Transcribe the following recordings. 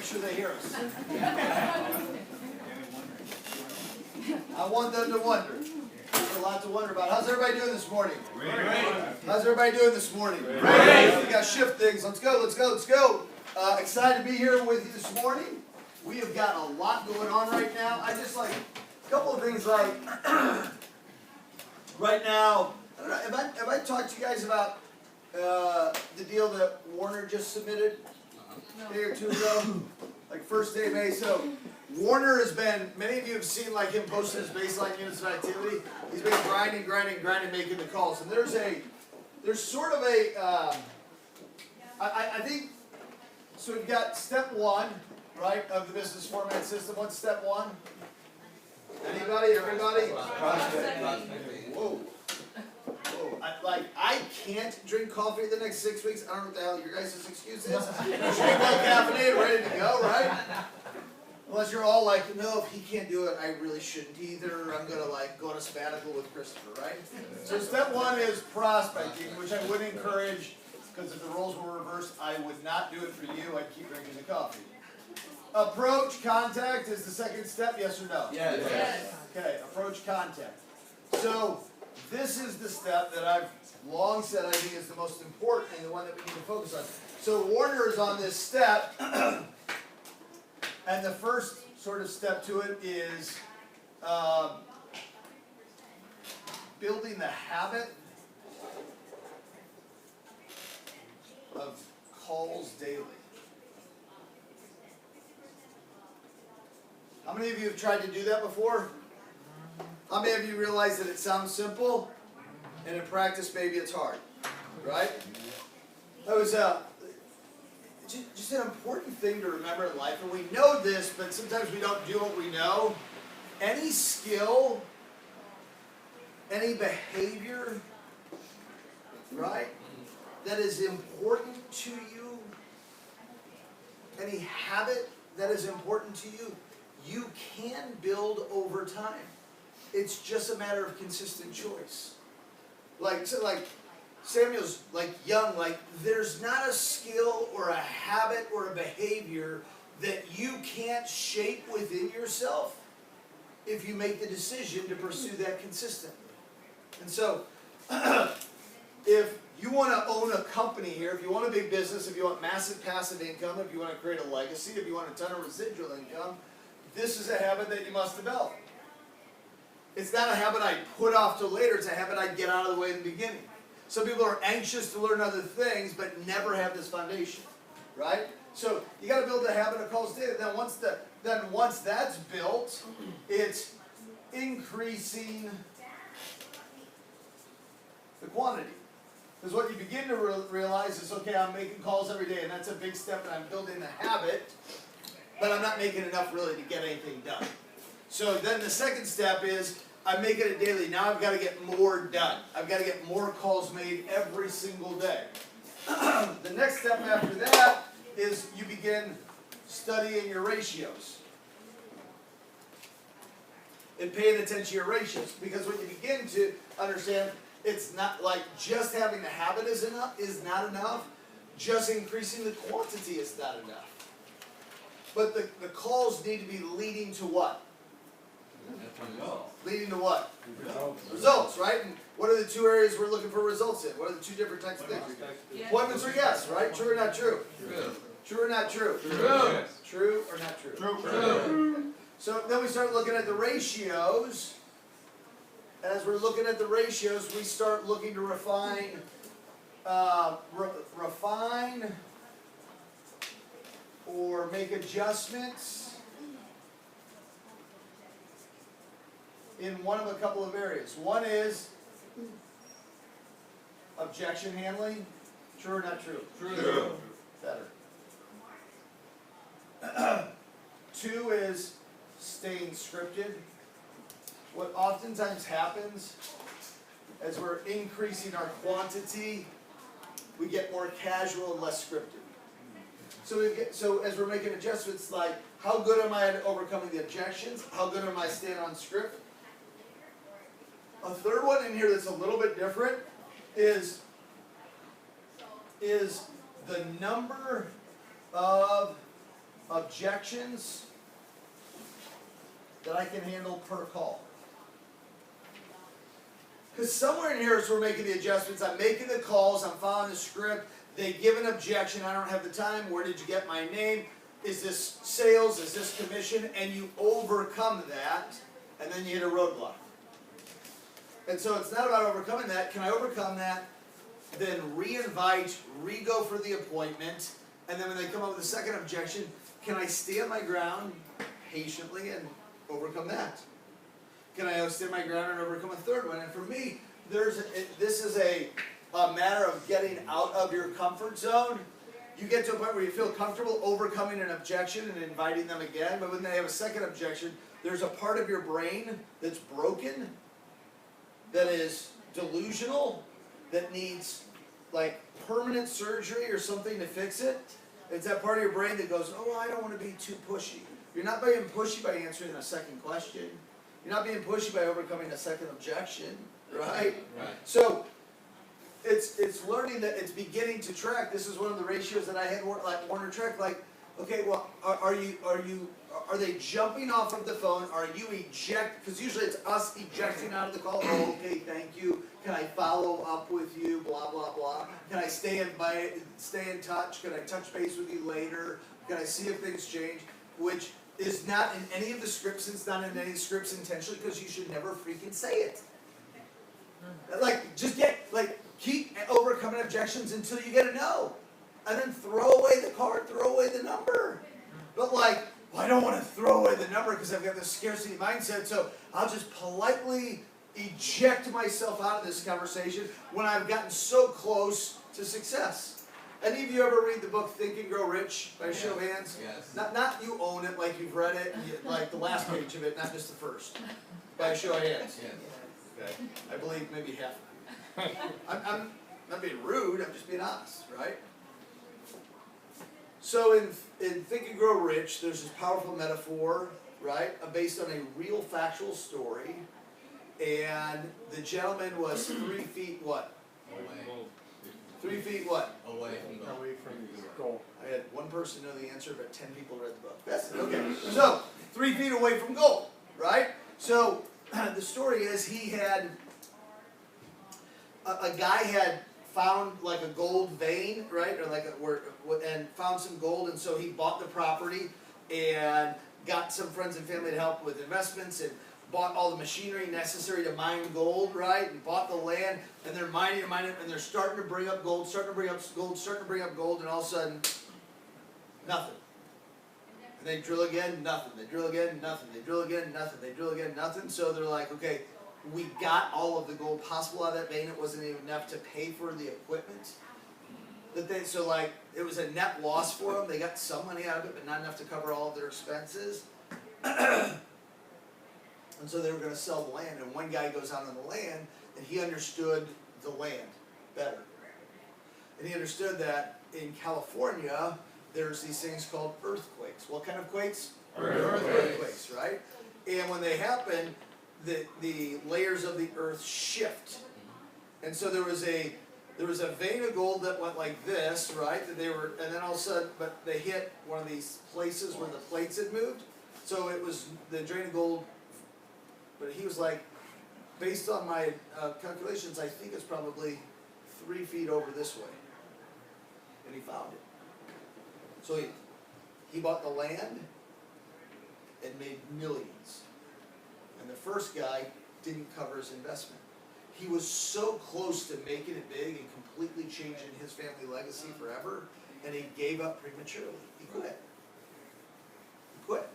sure they hear us. I want them to wonder. There's a lot to wonder about. How's everybody doing this morning? Great. How's everybody doing this morning? Great. We got to shift things. Let's go, let's go, let's go. Excited to be here with you this morning. We have got a lot going on right now. I just like a couple of things like right now. I don't know, have I talked to you guys about the deal that Warner just submitted a day or two ago? Like first day of May. So Warner has been, many of you have seen like him posting his baseline units of activity. He's been grinding, making the calls. And there's sort of a, I think, so we've got step one, right, of the business format system. What's step one? Anybody, everybody? Whoa. Whoa. I can't drink coffee the next 6 weeks. I don't know what the hell your guys' excuse is. You should be well caffeinated, ready to go, right? Unless you're all like, no, if he can't do it, I really shouldn't either. I'm gonna like go on a sabbatical with Christopher, right? So step one is prospecting, which I would encourage, because if the roles were reversed, I would not do it for you. I'd keep drinking the coffee. Approach contact is the second step, yes or no? Yes. Okay, approach contact. So this is the step that I've long said I think is the most important and the one that we need to focus on. So Warner is on this step, and the first sort of step to it is building the habit of calls daily. How many of you have tried to do that before? How many of you realize that it sounds simple, and in practice maybe it's hard, right? That was just an important thing to remember in life, and we know this, but sometimes we don't do what we know. Any skill, any behavior, right, that is important to you, any habit that is important to you, you can build over time. It's just a matter of consistent choice. Like Samuel's young, there's not a skill or a habit or a behavior that you can't shape within yourself if you make the decision to pursue that consistently. And so, if you want to own a company here, if you want a big business, if you want massive passive income, if you want to create a legacy, if you want a ton of residual income, this is a habit that you must develop. It's not a habit I put off till later, it's a habit I get out of the way in the beginning. Some people are anxious to learn other things, but never have this foundation, right? So you got to build a habit of calls daily. Then once that's built, it's increasing the quantity. Because what you begin to realize is, okay, I'm making calls every day, and that's a big step, and I'm building the habit, but I'm not making enough really to get anything done. So then the second step is, I'm making it daily. Now I've got to get more done. I've got to get more calls made every single day. The next step after that is you begin studying your ratios and paying attention to your ratios. Because when you begin to understand, it's not like just having the habit is not enough. Just increasing the quantity is not enough. But the calls need to be leading to what? Leading to what? Results, right? And what are the two areas we're looking for results in? What are the two different types of things? Appointments or yes, right? True or not true? True or not true? True or not true? True. So then we start looking at the ratios. As we're looking at the ratios, we start looking to refine or make adjustments in one of a couple of areas. One is objection handling. True or not true? True. Better. Two is staying scripted. What oftentimes happens as we're increasing our quantity, we get more casual and less scripted. So as we're making adjustments, like how good am I at overcoming the objections? How good am I staying on script? A third one in here that's a little bit different is the number of objections that I can handle per call. Because somewhere in here as we're making the adjustments, I'm making the calls, I'm following the script, they give an objection, I don't have the time, where did you get my name? Is this sales, is this commission? And you overcome that, and then you hit a roadblock. And so it's not about overcoming that. Can I overcome that, then re-invite, re-go for the appointment, and then when they come up with a second objection, can I stand my ground patiently and overcome that? Can I stand my ground and overcome a third one? And for me, this is a matter of getting out of your comfort zone. You get to a point where you feel comfortable overcoming an objection and inviting them again, but when they have a second objection, there's a part of your brain that's broken, that is delusional, that needs like permanent surgery or something to fix it. It's that part of your brain that goes, oh, I don't want to be too pushy. You're not being pushy by answering a second question. You're not being pushy by overcoming a second objection, right? Right. So it's learning that it's beginning to track. This is one of the ratios that I had like Warner track. Like, okay, well, are they jumping off of the phone? Are you eject? Because usually it's us ejecting out of the call. Oh, okay, thank you. Can I follow up with you? Blah blah blah. Can I stay in touch? Can I touch base with you later? Can I see if things change? Which is not in any of the scripts. It's not in any scripts intentionally, because you should never freaking say it. Like, just keep overcoming objections until you get a no, and then throw away the card, throw away the number. But like, well, I don't want to throw away the number because I've got this scarcity mindset, so I'll just politely eject myself out of this conversation when I've gotten so close to success. Any of you ever read the book Think and Grow Rich by show of hands? Yes. Not you own it, like you've read it, like the last page of it, not just the first. By show of hands. Yes. Okay. I believe maybe half of you. I'm not being rude, I'm just being honest, right? So in Think and Grow Rich, there's this powerful metaphor, right, based on a real factual story. And the gentleman was 3 feet what? Away. 3 feet what? Away from Goal. I had one person know the answer, but 10 people read the book. That's it, okay. So, 3 feet away from goal, right? So, the story is he had, a guy had found like a gold vein, right? Or like and found some gold, and so he bought the property and got some friends and family to help with investments and bought all the machinery necessary to mine gold, right? And bought the land, and they're mining and mining, and they're starting to bring up gold, starting to bring up gold, and all of a sudden, nothing. And they drill again, nothing. They drill again, nothing. They drill again, nothing. They drill again, nothing. So they're like, okay, we got all of the gold possible out of that vein. It wasn't even enough to pay for the equipment. So like, it was a net loss for them. They got some money out of it, but not enough to cover all of their expenses. And so they were going to sell the land, and one guy goes out on the land, and he understood the land better. And he understood that in California, there's these things called earthquakes. What kind of quakes? Earthquakes, right? And when they happen, the layers of the earth shift. And so there was a vein of gold that went like this, right? That and then all of a sudden, but they hit one of these places where the plates had moved. So it was the drain of gold. But he was like, based on my calculations, I think it's probably 3 feet over this way. And he found it. So he bought the land and made millions. And the first guy didn't cover his investment. He was so close to making it big and completely changing his family legacy forever, and he gave up prematurely. He quit. He quit.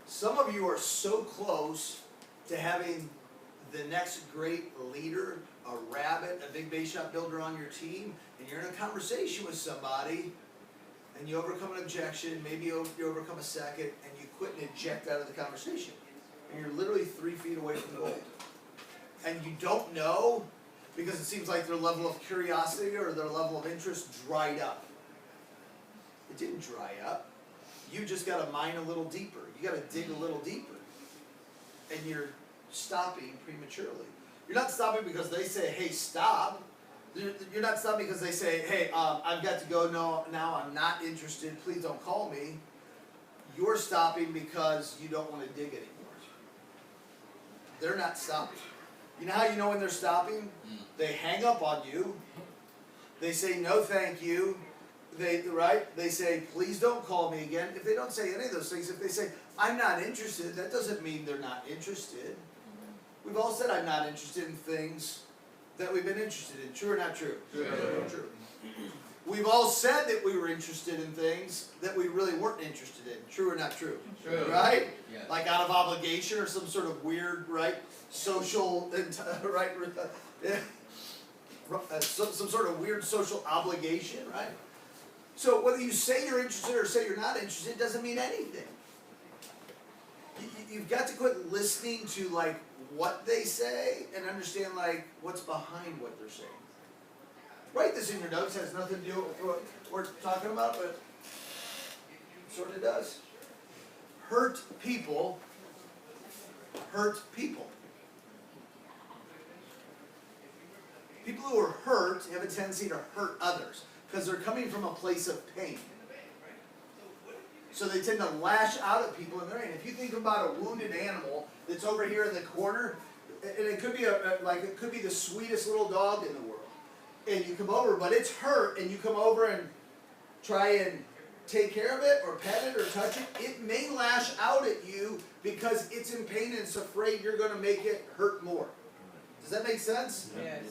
Some of you are so close to having the next great leader, a rabbit, a big base shop builder on your team, and you're in a conversation with somebody, and you overcome an objection, maybe you overcome a second, and you quit and eject out of the conversation. And you're literally 3 feet away from gold. And you don't know, because it seems like their level of curiosity or their level of interest dried up. It didn't dry up. You just got to mine a little deeper. You got to dig a little deeper. And you're stopping prematurely. You're not stopping because they say, hey, stop. You're not stopping because they say, hey, I've got to go, no, now I'm not interested, please don't call me. You're stopping because you don't want to dig anymore. They're not stopping. You know how you know when they're stopping? They hang up on you. They say no thank you. They say please don't call me again. If they don't say any of those things, if they say I'm not interested, that doesn't mean they're not interested. We've all said I'm not interested in things that we've been interested in. True or not true? True. True. We've all said that we were interested in things that we really weren't interested in. True or not true? True. Right? Yes. Like out of obligation or some sort of weird, right, social, right, some sort of weird social obligation, right? So whether you say you're interested or say you're not interested doesn't mean anything. You've got to quit listening to like what they say and understand like what's behind what they're saying. Write this in your notes, has nothing to do with what we're talking about, but sort of does. Hurt people hurt people. People who are hurt have a tendency to hurt others because they're coming from a place of pain. So they tend to lash out at people in their pain. If you think about a wounded animal that's over here in the corner, and it could be it could be the sweetest little dog in the world, and you come over, but it's hurt, and you come over and try and take care of it or pet it or touch it, it may lash out at you because it's in pain and it's afraid you're going to make it hurt more. Does that make sense? Yes.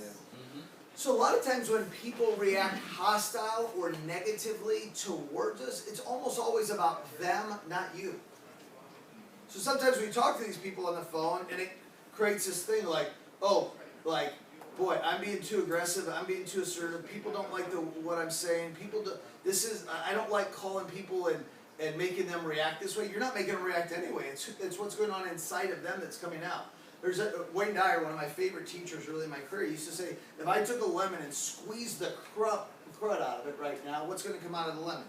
So a lot of times when people react hostile or negatively towards us, it's almost always about them, not you. So sometimes we talk to these people on the phone and it creates this thing like, oh, like, boy, I'm being too aggressive, I'm being too assertive, people don't like what I'm saying, I don't like calling people and making them react this way. You're not making them react anyway, it's what's going on inside of them that's coming out. There's Wayne Dyer, one of my favorite teachers really in my career, used to say, if I took a lemon and squeezed the crud out of it right now, what's going to come out of the lemon?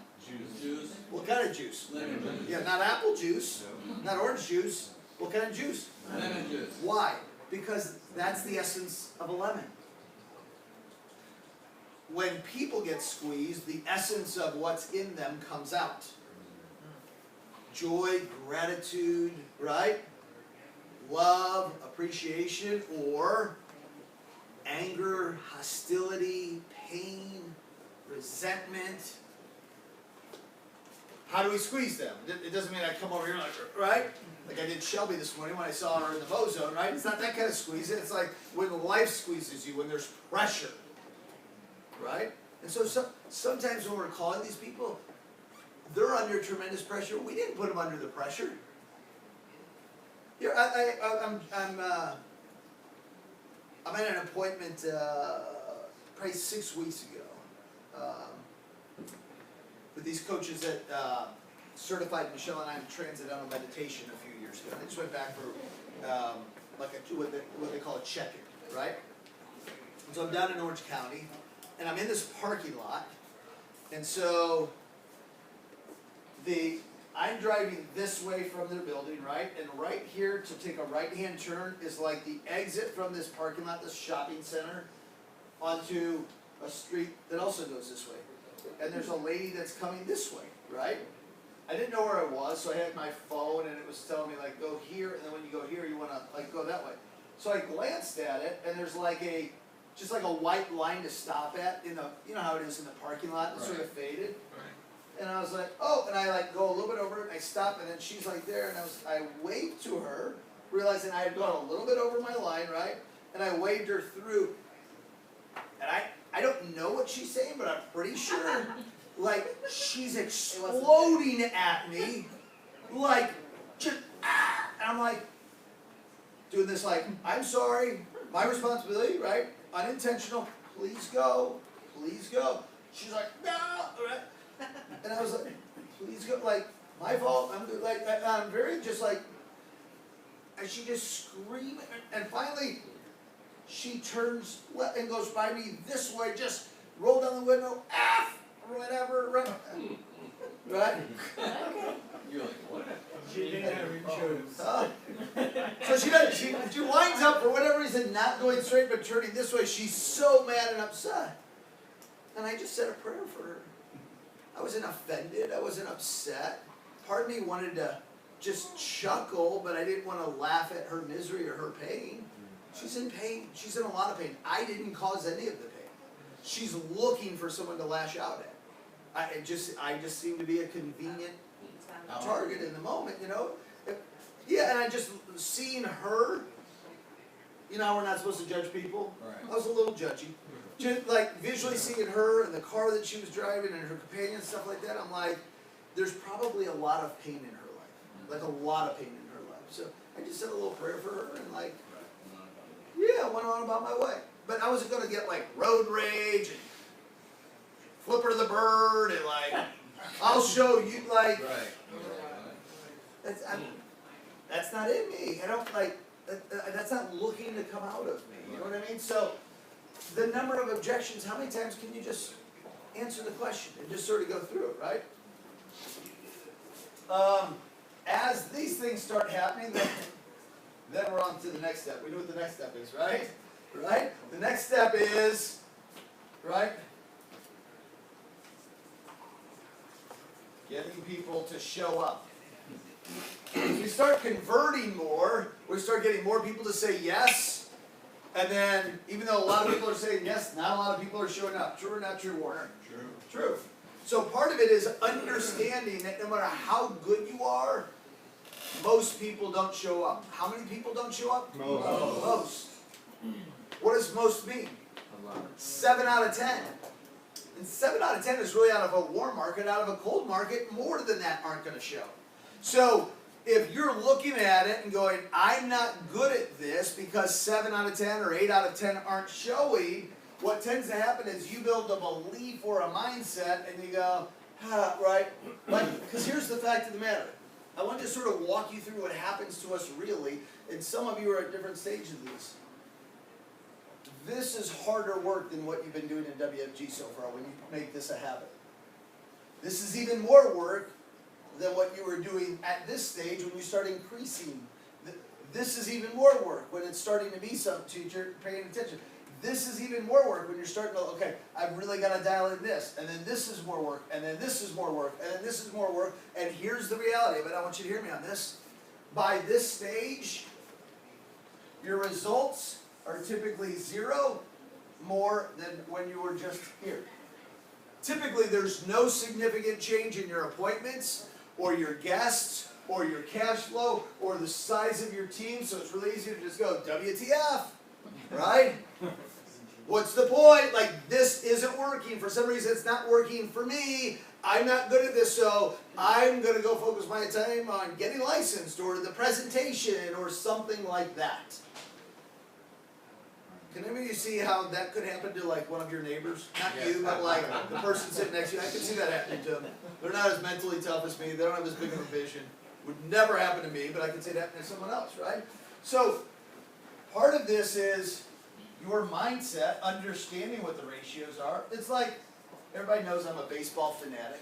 Juice. What kind of juice? Lemon. Yeah, not apple juice, not orange juice. What kind of juice? Lemon juice. Why? Because that's the essence of a lemon. When people get squeezed, the essence of what's in them comes out. Joy, gratitude, right? Love, appreciation, or anger, hostility, pain, resentment. How do we squeeze them? It doesn't mean I come over here like, right? Like I did Shelby this morning when I saw her in the Mozone, right? It's not that kind of squeeze. It's like when life squeezes you, when there's pressure, right? And so sometimes when we're calling these people, they're under tremendous pressure. We didn't put them under the pressure. Here, I'm at an appointment probably 6 weeks ago with these coaches that certified Michelle and I in transcendental meditation a few years ago. I just went back for what they call a check-in, right? And so I'm down in Orange County, and I'm in this parking lot, and so I'm driving this way from their building, right? And right here to take a right-hand turn is like the exit from this parking lot, this shopping center, onto a street that also goes this way. And there's a lady that's coming this way, right? I didn't know where I was, so I had my phone and it was telling me like go here, and then when you go here you wanna like go that way. So I glanced at it and there's like just like a white line to stop at in the, you know how it is in the parking lot, it's sort of faded. And I was like, oh, and I like go a little bit over it, and I stop, and then she's like there, and I waved to her, realizing I had gone a little bit over my line, right? And I waved her through, and I don't know what she's saying, but I'm pretty sure, like, she's exploding at me, like, just, and I'm like, doing this like, I'm sorry, my responsibility, right? Unintentional, please go, please go. She's like, no, right? And I was like, please go, like, my fault, I'm good, like, I'm very just like, and she just screamed, and finally, she turns left and goes by me this way, just roll down the window, F, or whatever, right? You're like, what? She didn't have insurance. So she winds up, for whatever reason, not not going straight but turning this way. She's so mad and upset. And I just said a prayer for her. I wasn't offended. I wasn't upset. Part of me wanted to just chuckle, but I didn't want to laugh at her misery or her pain. She's in pain. She's in a lot of pain. I didn't cause any of the pain. She's looking for someone to lash out at. I just seem to be a convenient target in the moment, you know. Yeah, and I just seeing her. You know how we're not supposed to judge people? Right. I was a little judgy. Just like visually seeing her and the car that she was driving and her companion and stuff like that, I'm like, there's probably a lot of pain in her life. Like a lot of pain in her life. So I just said a little prayer for her and like, yeah, went on about my way. But I wasn't going to get like road rage and flipper the bird and like, I'll show you like, Right. that's not in me. I don't like, that's not looking to come out of me. You know what I mean? So the number of objections, how many times can you just answer the question and just sort of go through it, right? As these things start happening, then we're on to the next step. We know what the next step is, right? Right? The next step is, right? Getting people to show up. As we start converting more, we start getting more people to say yes. And then, even though a lot of people are saying yes, not a lot of people are showing up. True or not true, Warner? True. True. So part of it is understanding that no matter how good you are, most people don't show up. How many people don't show up? Most. What does most mean? 7 out of 10. And 7 out of 10 is really out of a warm market. Out of a cold market, more than that aren't going to show. So if you're looking at it and going, I'm not good at this because 7 out of 10 or 8 out of 10 aren't showing, what tends to happen is you build a belief or a mindset and you go, right? Because here's the fact of the matter. I want to sort of walk you through what happens to us really, and some of you are at different stages of this. This is harder work than what you've been doing in WFG so far when you make this a habit. This is even more work than what you were doing at this stage when you start increasing. This is even more work when it's starting to be something you're paying attention. This is even more work when you're starting to, okay, I've really got to dial in this, and then this is more work, and then this is more work, and then this is more work, and here's the reality, but I want you to hear me on this. By this stage, your results are typically 0 more than when you were just here. Typically, there's no significant change in your appointments, or your guests, or your cash flow, or the size of your team, so it's really easy to just go, WTF, right? What's the point? Like, this isn't working. For some reason, it's not working for me. I'm not good at this, so I'm going to go focus my time on getting licensed, or the presentation, or something like that. Can any of you see how that could happen to like one of your neighbors? Not you, but like the person sitting next to you. I can see that happening to them. They're not as mentally tough as me. They don't have as big of a vision. Would never happen to me, but I can see it happening to someone else, right? So part of this is your mindset, understanding what the ratios are. It's like, everybody knows I'm a baseball fanatic.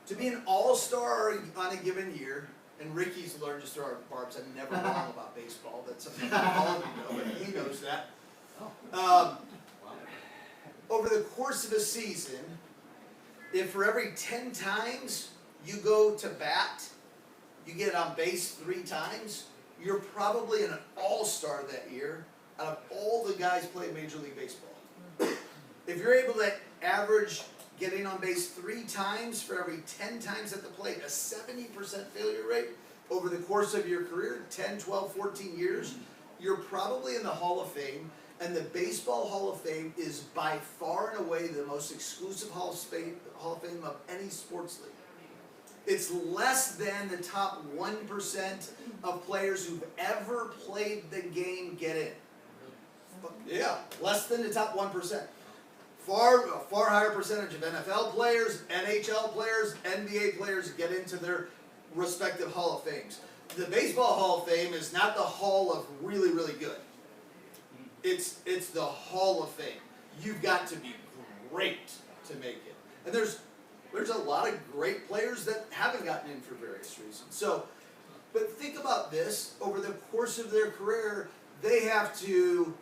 To be an all-star on a given year, and Ricky's learned just through our barbs, I'm never wrong about baseball. That's something all of you know, but he knows that. Over the course of a season, if for every 10 times you go to bat, you get on base 3 times, you're probably an all-star that year out of all the guys playing Major League Baseball. If you're able to average getting on base 3 times for every 10 times at the plate, a 70% failure rate over the course of your career, 10, 12, 14 years, you're probably in the Hall of Fame. And the Baseball Hall of Fame is by far and away the most exclusive Hall of Fame of any sports league. It's less than the top 1% of players who've ever played the game get in. Yeah, less than the top 1%. A far higher percentage of NFL players, NHL players, NBA players get into their respective Hall of Fames. The Baseball Hall of Fame is not the Hall of really, really good. It's the Hall of Fame. You've got to be great to make it. And there's a lot of great players that haven't gotten in for various reasons. So, but think about this. Over the course of their career, they have to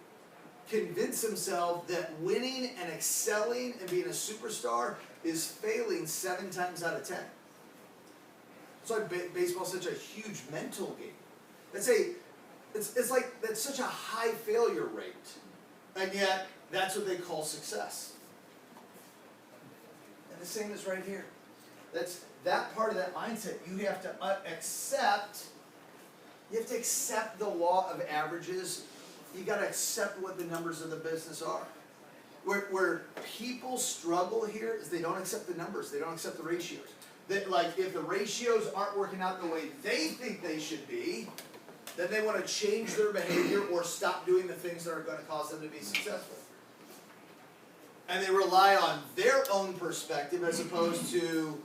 convince himself that winning and excelling and being a superstar is failing 7 times out of 10. That's why baseball's such a huge mental game. It's like that's such a high failure rate, and yet that's what they call success. And the same is right here. That's that part of that mindset. You have to accept. You have to accept the law of averages. You got to accept what the numbers of the business are. Where people struggle here is they don't accept the numbers. They don't accept the ratios. That, like, if the ratios aren't working out the way they think they should be, then they want to change their behavior or stop doing the things that are going to cause them to be successful. And they rely on their own perspective as opposed to,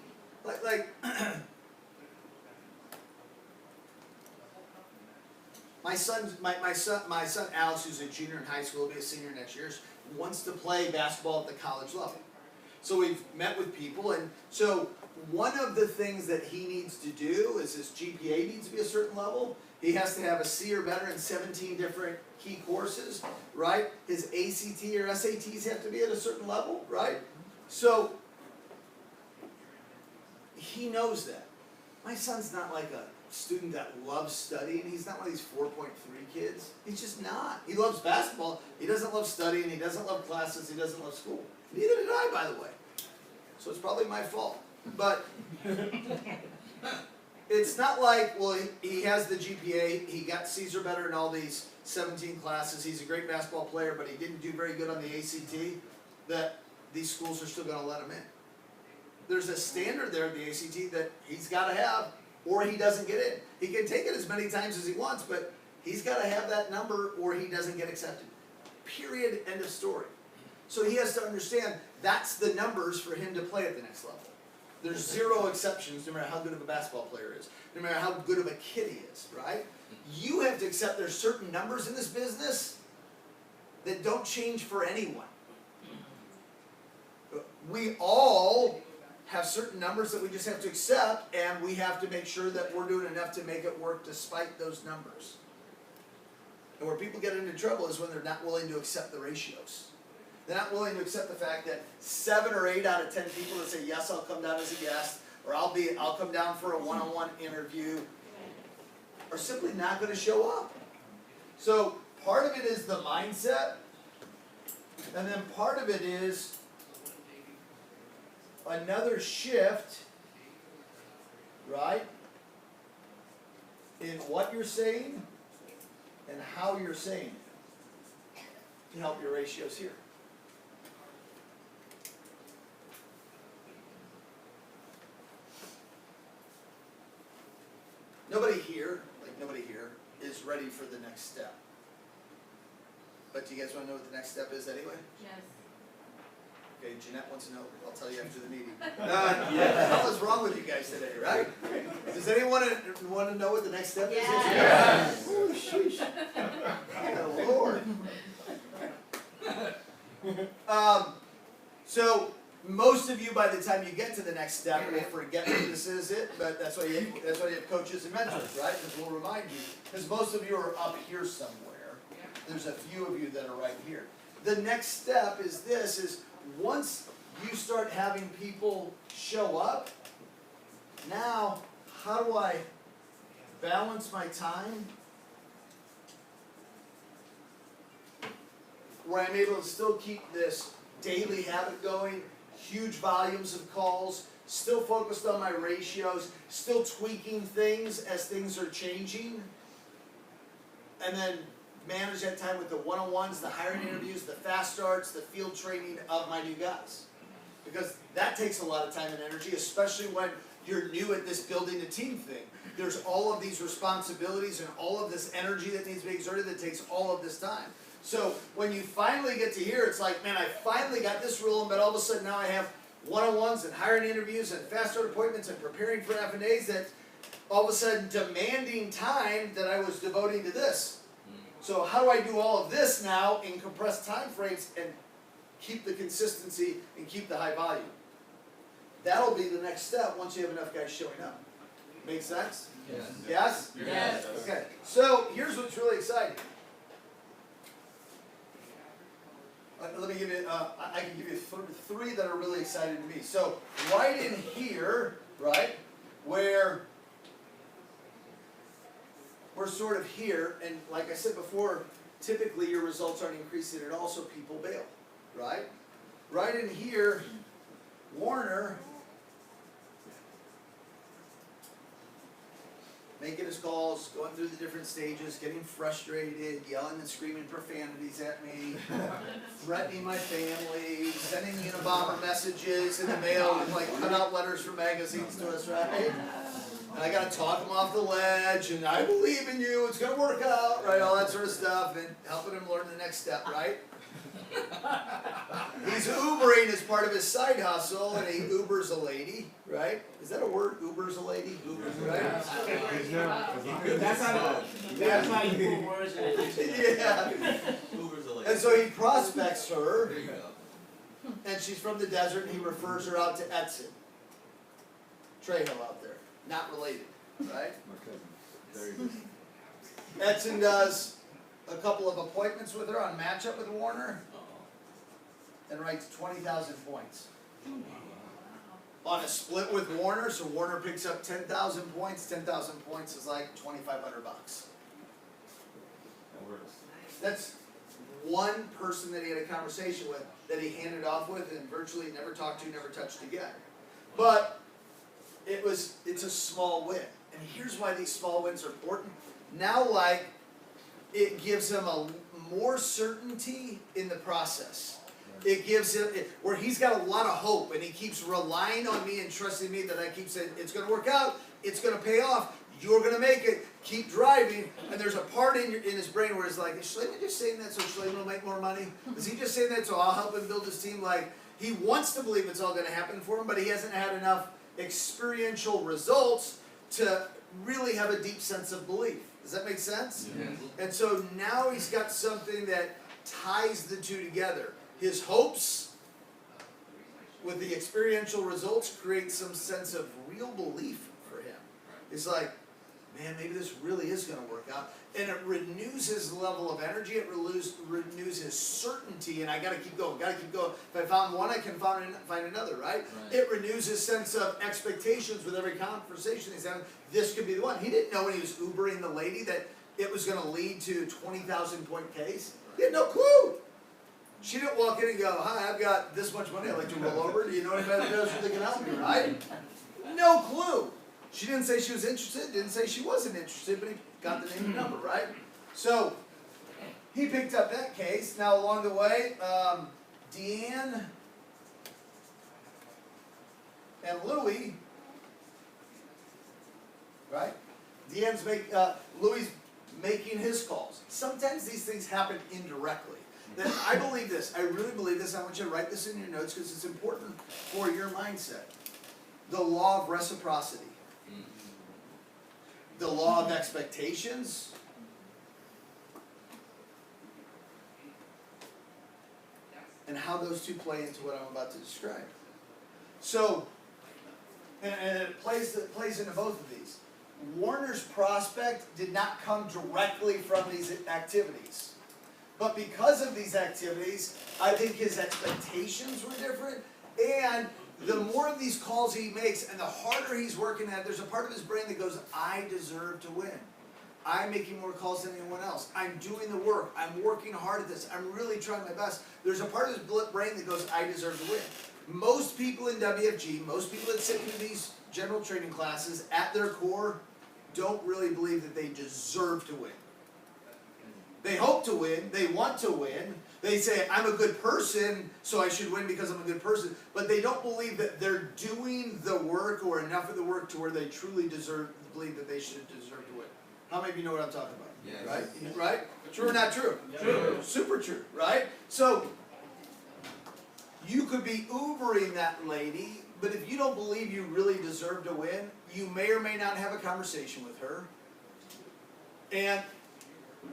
my son Alex, who's a junior in high school, will be a senior next year, wants to play basketball at the college level. So we've met with people, and so one of the things that he needs to do is his GPA needs to be a certain level. He has to have a C or better in 17 different key courses, right? His ACT or SATs have to be at a certain level, right? So he knows that. My son's not like a student that loves studying. He's not one of these 4.3 kids. He's just not. He loves basketball. He doesn't love studying. He doesn't love classes. He doesn't love school. Neither did I, by the way. So it's probably my fault. But it's not like, well, he has the GPA. He got C's or better in all these 17 classes. He's a great basketball player, but he didn't do very good on the ACT, that these schools are still going to let him in. There's a standard there at the ACT that he's got to have, or he doesn't get in. He can take it as many times as he wants, but he's got to have that number or he doesn't get accepted. Period. End of story. So he has to understand that's the numbers for him to play at the next level. There's 0 exceptions, no matter how good of a basketball player is, no matter how good of a kid he is, right? You have to accept there's certain numbers in this business that don't change for anyone. We all have certain numbers that we just have to accept, and we have to make sure that we're doing enough to make it work despite those numbers. And where people get into trouble is when they're not willing to accept the ratios. They're not willing to accept the fact that 7 or 8 out of 10 people that say, yes, I'll come down as a guest, or I'll come down for a one-on-one interview, are simply not going to show up. So part of it is the mindset, and then part of it is another shift, right, in what you're saying and how you're saying it to help your ratios here. Nobody here is ready for the next step. But do you guys want to know what the next step is anyway? Yes. Okay, Jeanette wants to know. I'll tell you after the meeting. What the hell is wrong with you guys today, right? Does anyone want to know what the next step is? Yes. Oh, sheesh. Oh, Lord. So most of you, by the time you get to the next step, will forget that this is it. But that's why you have coaches and mentors, right? Because we'll remind you. Because most of you are up here somewhere. There's a few of you that are right here. The next step is this: is once you start having people show up, now how do I balance my time where I'm able to still keep this daily habit going, huge volumes of calls, still focused on my ratios, still tweaking things as things are changing, and then manage that time with the one-on-ones, the hiring interviews, the fast starts, the field training of my new guys. Because that takes a lot of time and energy, especially when you're new at this building a team thing. There's all of these responsibilities and all of this energy that needs to be exerted that takes all of this time. So when you finally get to here, it's like, man, I finally got this rolling, but all of a sudden now I have one-on-ones and hiring interviews and fast start appointments and preparing for F&As that all of a sudden demanding time that I was devoting to this. So how do I do all of this now in compressed time frames and keep the consistency and keep the high volume? That'll be the next step once you have enough guys showing up. Make sense? Yes. Yes? Yes. Okay. So here's what's really exciting. let me give you, I can give you three that are really exciting to me. So, right in here, right, where we're sort of here, and like I said before, typically your results aren't increasing at all, so people bail, right? Right in here, Warner making his calls, going through the different stages, getting frustrated, yelling and screaming profanities at me, threatening my family, sending Unabomber messages in the mail with like cutout letters from magazines to us, right? And I gotta talk him off the ledge, and I believe in you, it's gonna work out, right? All that sort of stuff, and helping him learn the next step, right? He's Ubering as part of his side hustle, and he Ubers a lady, right? Is that a word? Ubers a lady? Ubers, right? That's how you put words in it. Yeah. Uber's a lady. And so he prospects her, There you go. and she's from the desert, and he refers her out to Edson Trejo out there. Not related, right? Edson does a couple of appointments with her on matchup with Warner, and writes 20,000 points. On a split with Warner, so Warner picks up 10,000 points. 10,000 points is like $2,500. That's one person that he had a conversation with, that he handed off with, and virtually never talked to, never touched again. But it's a small win, and here's why these small wins are important. Now, like, it gives him a more certainty in the process. It gives him, where he's got a lot of hope, and he keeps relying on me and trusting me that I keep saying, it's going to work out, it's going to pay off, you're going to make it, keep driving. And there's a part in his brain where it's like, is Schloeman just saying that so Schloeman will make more money? Is he just saying that so I'll help him build his team? Like, he wants to believe it's all going to happen for him, but he hasn't had enough experiential results to really have a deep sense of belief. Does that make sense? Yes. And so now he's got something that ties the two together. His hopes with the experiential results create some sense of real belief for him. It's like, man, maybe this really is going to work out. And it renews his level of energy, it renews his certainty, and I got to keep going, If I found one, I can find another, right? It renews his sense of expectations with every conversation he's having. This could be the one. He didn't know when he was Ubering the lady that it was going to lead to a 20,000 point case. He had no clue. She didn't walk in and go, hi, I've got this much money I'd like to roll over. Do you know anybody that knows who they can help me, right? No clue. She didn't say she was interested, didn't say she wasn't interested, but he got the name and number, right? So, he picked up that case. Now, along the way, Deanne and Louie, right? Louie's making his calls. Sometimes these things happen indirectly. Then I believe this, I really believe this, I want you to write this in your notes because it's important for your mindset. The law of reciprocity. The law of expectations. And how those two play into what I'm about to describe. So, and it plays into both of these. Warner's prospect did not come directly from these activities. But because of these activities, I think his expectations were different, and the more of these calls he makes and the harder he's working at it, there's a part of his brain that goes, I deserve to win. I'm making more calls than anyone else. I'm doing the work. I'm working hard at this. I'm really trying my best. There's a part of his brain that goes, I deserve to win. Most people in WFG, most people that sit in these general training classes, at their core, don't really believe that they deserve to win. They hope to win, they want to win, they say, I'm a good person, so I should win because I'm a good person, but they don't believe that they're doing the work or enough of the work to where they truly believe that they should deserve to win. How many of you know what I'm talking about? Yes. Right? Right? True or not true? True. Super true, right? So, you could be Ubering that lady, but if you don't believe you really deserve to win, you may or may not have a conversation with her, and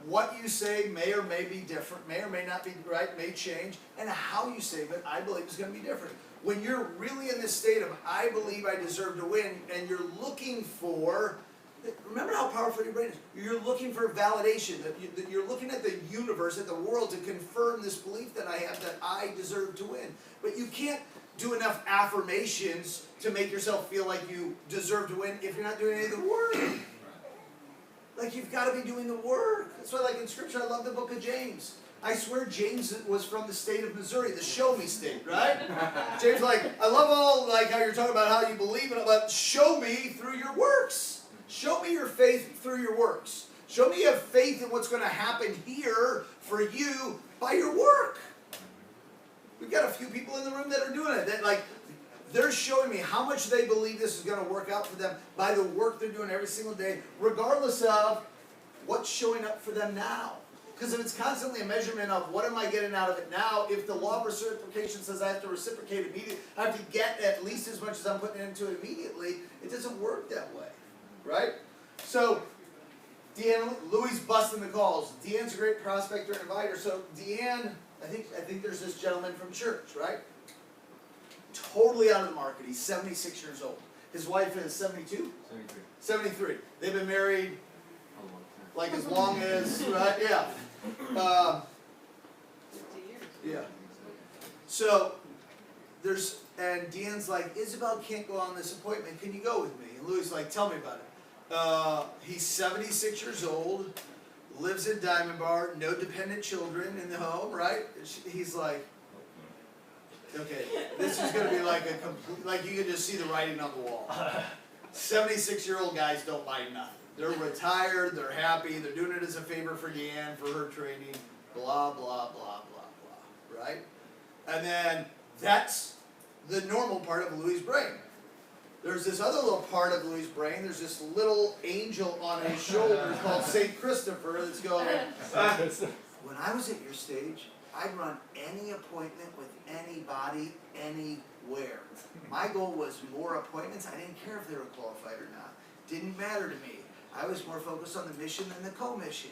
what you say may or may be different, may or may not be right, may change, and how you say it, I believe, is going to be different. When you're really in this state of, I believe I deserve to win, and you're looking for Remember how powerful your brain is. You're looking for validation. That you're looking at the universe, at the world, to confirm this belief that I have that I deserve to win. But you can't do enough affirmations to make yourself feel like you deserve to win if you're not doing any of the work. Like, you've got to be doing the work. That's why, like, in Scripture, I love the book of James. I swear James was from the state of Missouri, the show me state, right? James, like, I love all, like, how you're talking about how you believe in it, but show me through your works. Show me your faith through your works. Show me you have faith in what's going to happen here for you by your work. We've got a few people in the room that are doing it. That, like, they're showing me how much they believe this is going to work out for them by the work they're doing every single day, regardless of what's showing up for them now. Because if it's constantly a measurement of what am I getting out of it now, if the law of reciprocation says I have to reciprocate immediately, I have to get at least as much as I'm putting into it immediately, it doesn't work that way, right? So, Deanne, Louis busting the calls. Deanne's a great prospector and inviter. So, Deanne, I think there's this gentleman from church, right? Totally out of the market. He's 76 years old. His wife is 72? 73. 73. They've been married A long time. like as long as, right? Yeah. 50 years. Yeah. So, and Deanne's like, Isabel can't go on this appointment. Can you go with me? And Louis is like, tell me about it. He's 76 years old, lives in Diamond Bar, no dependent children in the home, right? He's like, okay, this is going to be like a complete, like you can just see the writing on the wall. 76-year-old guys don't buy nothing. They're retired, they're happy, they're doing it as a favor for Deanne, for her training, blah, blah, blah, blah, blah, right? And then that's the normal part of Louis' brain. There's this other little part of Louis' brain, there's this little angel on his shoulder called St. Christopher that's going, when I was at your stage, I'd run any appointment with anybody, anywhere. My goal was more appointments. I didn't care if they were qualified or not. Didn't matter to me. I was more focused on the mission than the co-mission.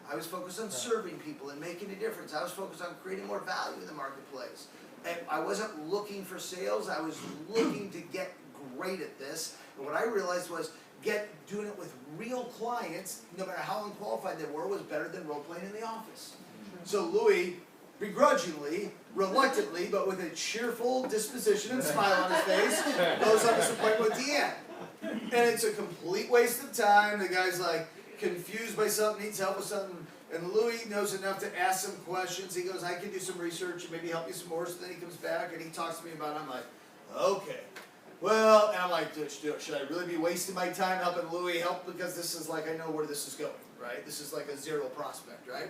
I was focused on serving people and making a difference. I was focused on creating more value in the marketplace. And I wasn't looking for sales. I was looking to get great at this. And what I realized was doing it with real clients, no matter how unqualified they were, was better than role-playing in the office. So Louis, begrudgingly, reluctantly, but with a cheerful disposition and smile on his face, goes on this appointment with Deanne. And it's a complete waste of time. The guy's like confused by something, needs help with something. And Louis knows enough to ask some questions. He goes, I can do some research and maybe help you some more. So then he comes back and he talks to me about it. I'm like, okay. Well, and I'm like, should I really be wasting my time helping Louis help? Because this is like, I know where this is going, right? This is like a zero prospect, right?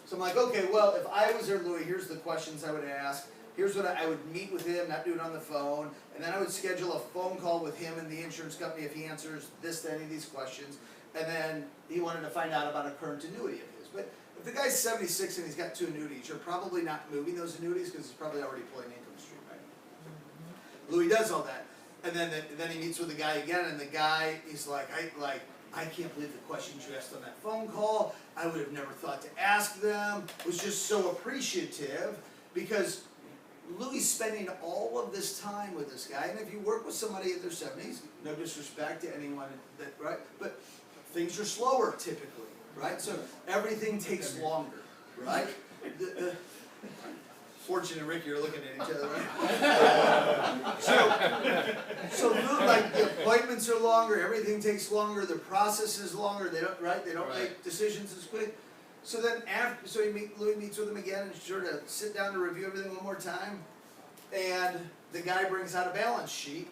So I'm like, okay, well, if I was there, Louis, here's the questions I would ask. Here's what I would meet with him, not do it on the phone. And then I would schedule a phone call with him and the insurance company if he answers this to any of these questions. And then he wanted to find out about a current annuity of his. But if the guy's 76 and he's got 2 annuities, you're probably not moving those annuities because he's probably already pulling income stream, right? Louis does all that. And then he meets with the guy again, and the guy is like, I can't believe the questions you asked on that phone call. I would have never thought to ask them. Was just so appreciative because Louis spending all of this time with this guy. And if you work with somebody in their 70s, no disrespect to anyone, right? But things are slower typically, right? So everything takes longer, right? Fortune and Ricky are looking at each other, right? So like the appointments are longer, everything takes longer, the process is longer. They don't, right? They don't make decisions as quick. So then Louis meets with him again and sure to sit down to review everything one more time. And the guy brings out a balance sheet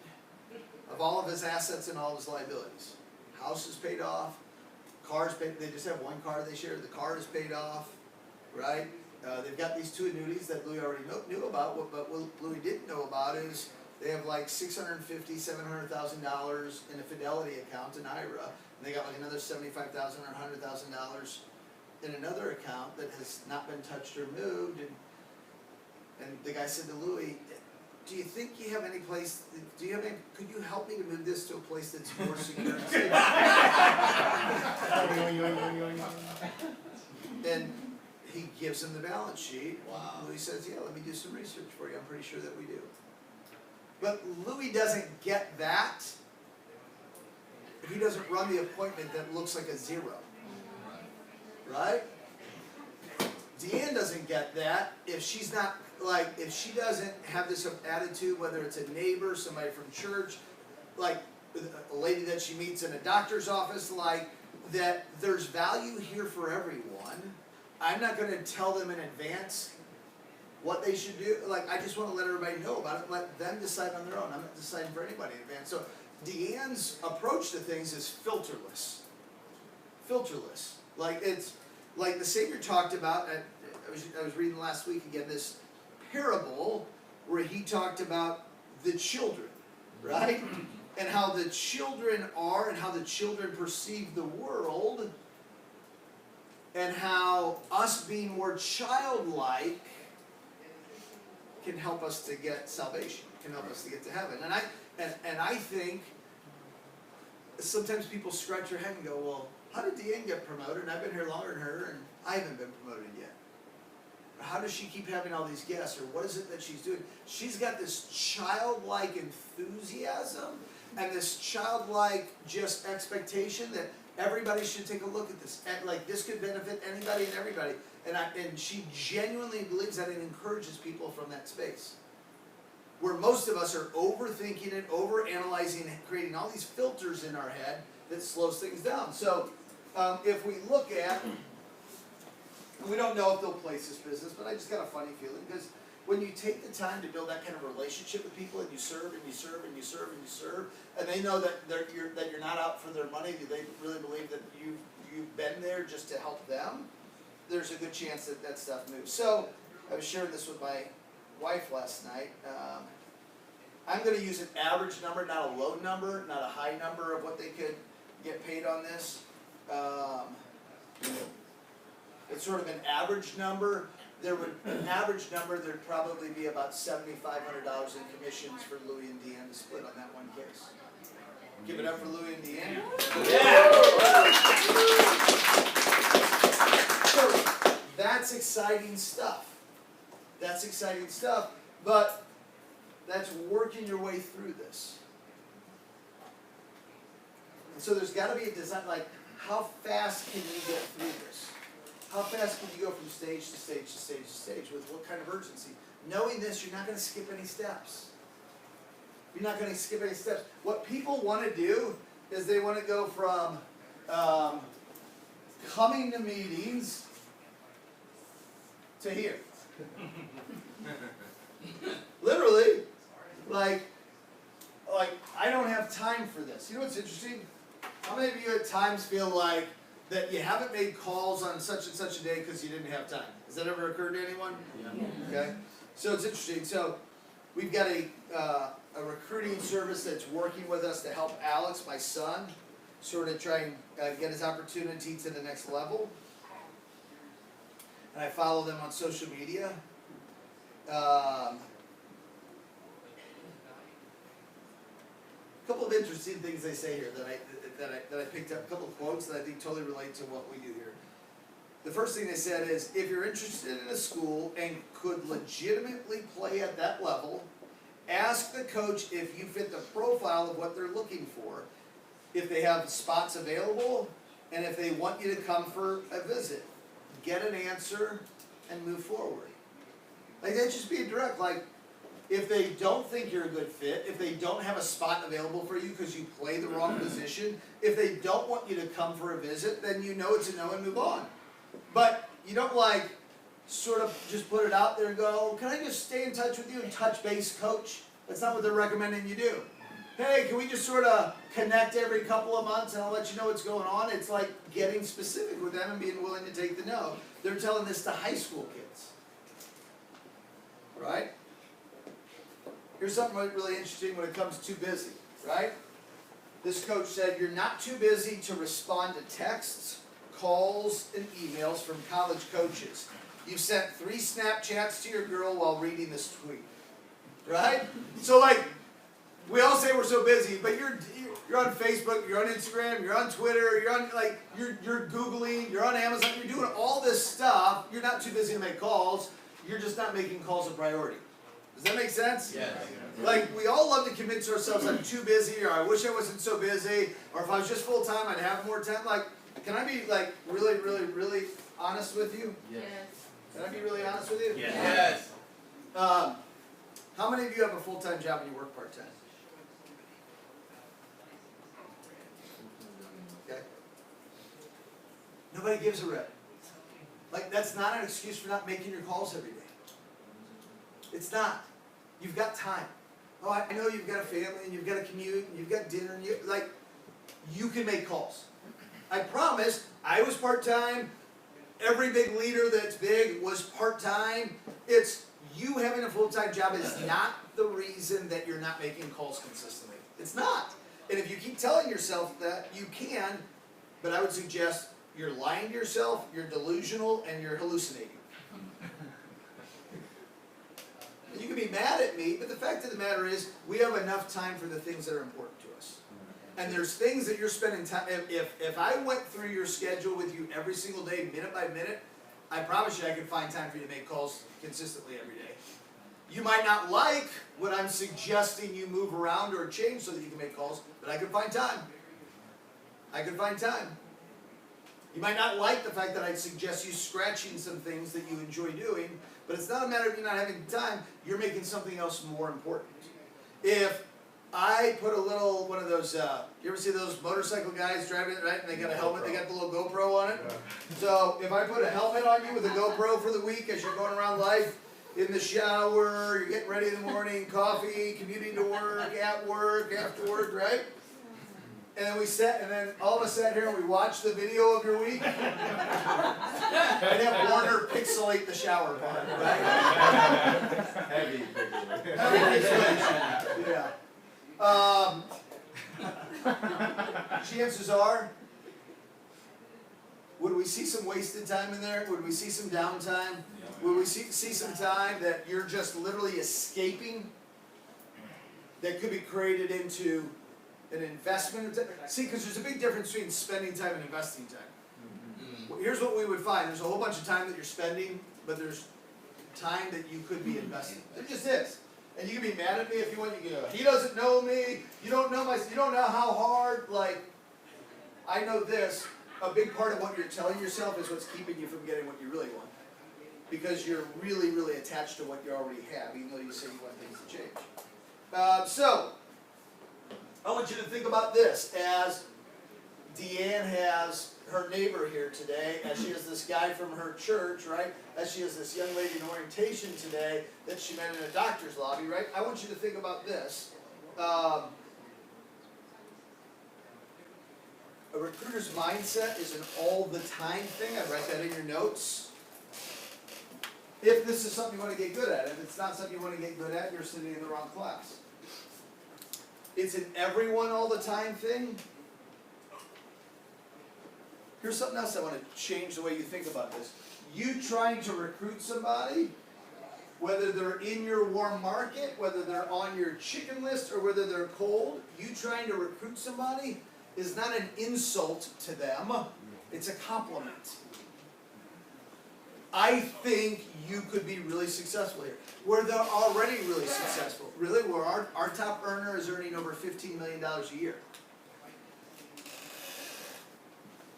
of all of his assets and all of his liabilities. House is paid off, car's paid. They just have one car they share. The car is paid off, right? They've got these 2 annuities that Louis already knew about, but what Louis didn't know about is they have like $650,000, $700,000 in a Fidelity account in IRA, and they got like another $75,000 or $100,000 in another account that has not been touched or moved. And the guy said to Louis, do you think you have any place, could you help me to move this to a place that's more secure and safe? And he gives him the balance sheet. Wow. Louis says, yeah, let me do some research for you. I'm pretty sure that we do. But Louis doesn't get that he doesn't run the appointment that looks like a 0. Right? Deanne doesn't get that if she's not, like, if she doesn't have this attitude, whether it's a neighbor, somebody from church, like a lady that she meets in a doctor's office, like, that there's value here for everyone. I'm not going to tell them in advance what they should do. Like, I just want to let everybody know about it, let them decide on their own. I'm not deciding for anybody in advance. So Deanne's approach to things is filterless. Filterless. Like, it's like the Savior talked about, I was reading last week again, this parable where he talked about the children, right? And how the children are and how the children perceive the world, and how us being more childlike can help us to get salvation, can help us to get to heaven. And I think sometimes people scratch their head and go, well, how did Deanne get promoted? And I've been here longer than her, and I haven't been promoted yet. How does she keep having all these guests? Or what is it that she's doing? She's got this childlike enthusiasm and this childlike just expectation that everybody should take a look at this. And like, this could benefit anybody and everybody. And she genuinely believes that and encourages people from that space. Where most of us are overthinking it, overanalyzing it, creating all these filters in our head that slows things down. So if we look at, we don't know if they'll place this business, but I just got a funny feeling, because when you take the time to build that kind of relationship with people, and you serve and you serve and you serve and you serve, and they know that you're not out for their money, they really believe that you've been there just to help them, there's a good chance that that stuff moves. So I was sharing this with my wife last night. I'm going to use an average number, not a low number, not a high number of what they could get paid on this. It's sort of an average number. An average number, there'd probably be about $7,500 in commissions for Louie and Deanne to split on that one case. Give it up for Louie and Deanne. Yeah. So that's exciting stuff. That's exciting stuff, but that's working your way through this. And so there's got to be a design, like, how fast can you get through this? How fast can you go from stage to stage to stage to stage with what kind of urgency? Knowing this, you're not going to skip any steps. You're not going to skip any steps. What people want to do is they want to go from coming to meetings to here. Literally, like I don't have time for this. You know what's interesting? How many of you at times feel like that you haven't made calls on such and such a day because you didn't have time? Has that ever occurred to anyone? Yeah. Okay. So it's interesting. So we've got a recruiting service that's working with us to help Alex, my son, sort of try and get his opportunity to the next level. And I follow them on social media. A couple of interesting things they say here that I picked up, a couple of quotes that I think totally relate to what we do here. The first thing they said is, if you're interested in a school and could legitimately play at that level, ask the coach if you fit the profile of what they're looking for, if they have spots available, and if they want you to come for a visit. Get an answer and move forward. Like, that just be direct. Like, if they don't think you're a good fit, if they don't have a spot available for you because you play the wrong position, if they don't want you to come for a visit, then you know it's a no and move on. But you don't like sort of just put it out there and go, can I just stay in touch with you and touch base, coach? That's not what they're recommending you do. Hey, can we just sort of connect every couple of months and I'll let you know what's going on? It's like getting specific with them and being willing to take the no. They're telling this to high school kids. Right? Here's something really interesting when it comes to busy, right? This coach said, you're not too busy to respond to texts, calls, and emails from college coaches. You've sent 3 Snapchats to your girl while reading this tweet. Right? So, like, we all say we're so busy, but you're on Facebook, you're on Instagram, you're on Twitter, you're Googling, you're on Amazon, you're doing all this stuff. You're not too busy to make calls. You're just not making calls a priority. Does that make sense? Yes. Like, we all love to convince ourselves I'm too busy, or I wish I wasn't so busy, or if I was just full time, I'd have more time. Like, can I be like really, really, really honest with you? Yes. Can I be really honest with you? Yes. Yes. How many of you have a full-time job and you work part-time? Okay. Nobody gives a rip. Like, that's not an excuse for not making your calls every day. It's not. You've got time. Oh, I know you've got a family and you've got a commute and you've got dinner and you can make calls. I promise, I was part-time. Every big leader that's big was part-time. It's you having a full-time job is not the reason that you're not making calls consistently. It's not. And if you keep telling yourself that, you can, but I would suggest you're lying to yourself, you're delusional, and you're hallucinating. You can be mad at me, but the fact of the matter is, we have enough time for the things that are important to us. And there's things that you're spending time, if I went through your schedule with you every single day, minute by minute, I promise you I could find time for you to make calls consistently every day. You might not like what I'm suggesting you move around or change so that you can make calls, but I could find time. I could find time. You might not like the fact that I'd suggest you scratching some things that you enjoy doing, but it's not a matter of you not having time, you're making something else more important. If I put a little, one of those, you ever see those motorcycle guys driving it, right, and they got a helmet, they got the little GoPro on it? So if I put a helmet on you with a GoPro for the week as you're going around life, in the shower, you're getting ready in the morning, coffee, commuting to work, at work, after work, right? And then we sat, and then all of us sat here and we watched the video of your week. I'd have Warner pixelate the shower part, right? Heavy Heavy pixelation. Chances are, would we see some wasted time in there? Would we see some downtime? Would we see some time that you're just literally escaping that could be created into an investment? See, because there's a big difference between spending time and investing time. Here's what we would find. There's a whole bunch of time that you're spending, but there's time that you could be investing. There just is. And you can be mad at me if you want. You can go, he doesn't know me. You don't know you don't know how hard. Like, I know this. A big part of what you're telling yourself is what's keeping you from getting what you really want. Because you're really, really attached to what you already have, even though you say you want things to change. So, I want you to think about this as Deanne has her neighbor here today, as she has this guy from her church, right? As she has this young lady in orientation today that she met in a doctor's lobby, right? I want you to think about this. A recruiter's mindset is an all-the-time thing. I write that in your notes. If this is something you want to get good at. If it's not something you want to get good at, you're sitting in the wrong class. It's an everyone all the time thing. Here's something else I want to change the way you think about this. You trying to recruit somebody, whether they're in your warm market, whether they're on your chicken list, or whether they're cold, you trying to recruit somebody is not an insult to them. It's a compliment. I think you could be really successful here. Where they're already really successful. Really, where our top earner is earning over $15 million a year.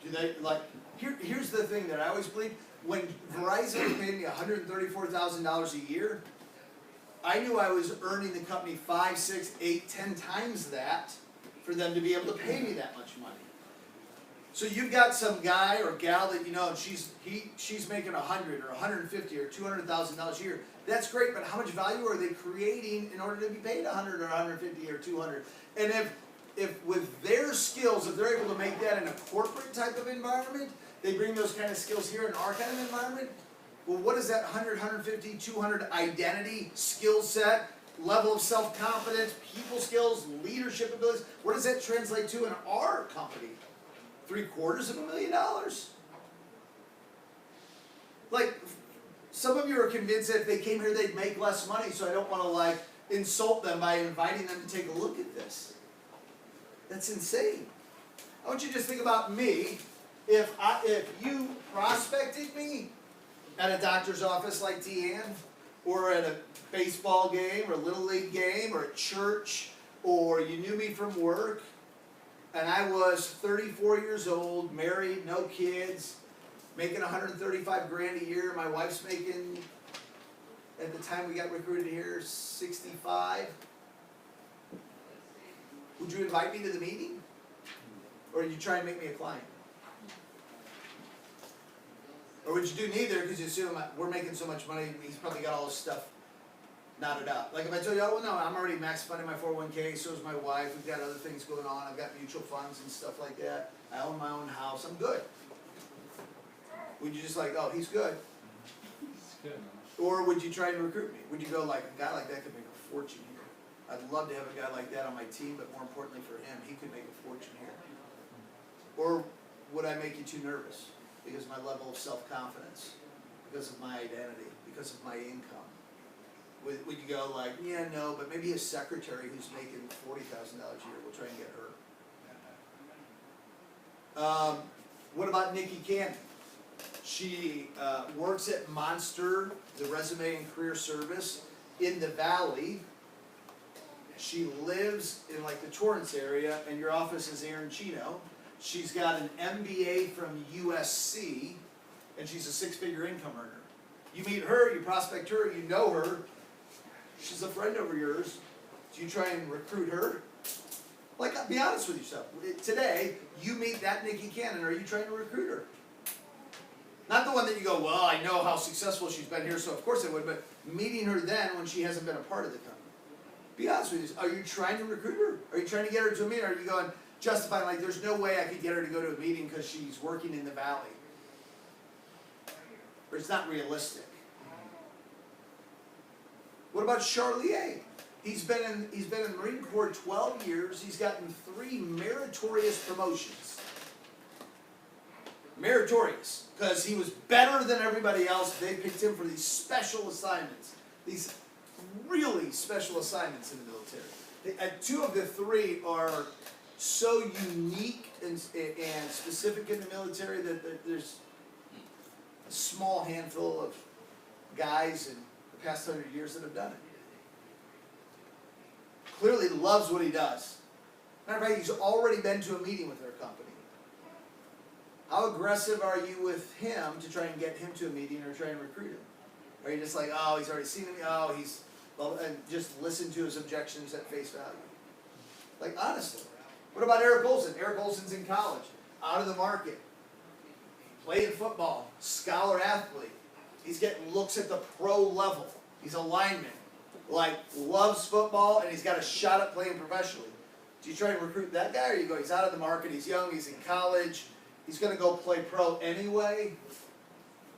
Do they, like, here's the thing that I always believe. When Verizon paid me $134,000 a year, I knew I was earning the company 5, 6, 8, 10 times that for them to be able to pay me that much money. So you've got some guy or gal that you know, and she's making $100 or $150 or $200,000 a year. That's great, but how much value are they creating in order to be paid $100 or $150 or $200? And if with their skills, if they're able to make that in a corporate type of environment, they bring those kind of skills here in our kind of environment. Well, what is that 100, 150, 200 identity, skill set, level of self-confidence, people skills, leadership abilities? What does that translate to in our company? $750,000. Like, some of you are convinced that if they came here they'd make less money, so I don't want to like insult them by inviting them to take a look at this. That's insane. I want you to just think about me. If you prospected me at a doctor's office like Deanne, or at a baseball game, or a little league game, or at church, or you knew me from work, and I was 34 years old, married, no kids, making 135 grand a year. My wife's making, at the time we got recruited here, 65. Would you invite me to the meeting? Or would you try and make me a client? Or would you do neither because you assume we're making so much money, he's probably got all this stuff knotted up. Like if I told you, oh well, no, I'm already max funding my 401k, so is my wife, we've got other things going on, I've got mutual funds and stuff like that, I own my own house, I'm good. Would you just like, oh, he's good? It's good. Or would you try and recruit me? Would you go like, a guy like that could make a fortune here? I'd love to have a guy like that on my team, but more importantly for him, he could make a fortune here. Or would I make you too nervous? Because of my level of self-confidence, because of my identity, because of my income. Would you go like, yeah, no, but maybe a secretary who's making $40,000 a year, we'll try and get her. What about Nikki Cannon? She works at Monster, the resume and career service in the Valley. She lives in like the Torrance area, and your office is Aaron Chino. She's got an MBA from USC, and she's a six-figure income earner. You meet her, you prospect her, you know her. She's a friend of yours. Do you try and recruit her? Like, be honest with yourself. Today, you meet that Nikki Cannon. Are you trying to recruit her? Not the one that you go, well, I know how successful she's been here, so of course I would, but meeting her then when she hasn't been a part of the company. Be honest with you. Are you trying to recruit her? Are you trying to get her to a meeting? Or are you going, justifying, like, there's no way I could get her to go to a meeting because she's working in the Valley? Or it's not realistic. What about Charlier? He's been in the Marine Corps 12 years. He's gotten 3 meritorious promotions. Meritorious, because he was better than everybody else. They picked him for these special assignments. These really special assignments in the military. 2 of the 3 are so unique and specific in the military that there's a small handful of guys in the past 100 years that have done it. Clearly loves what he does. Matter of fact, he's already been to a meeting with their company. How aggressive are you with him to try and get him to a meeting or try and recruit him? Are you just like, oh, he's already seen me, oh, well, and just listen to his objections at face value? Like, honestly. What about Eric Olson? Eric Olson's in college, out of the market, playing football, scholar athlete. He's getting looks at the pro level. He's a lineman. Like, loves football, and he's got a shot at playing professionally. Do you try and recruit that guy, or you go, he's out of the market, he's young, he's in college, he's going to go play pro anyway?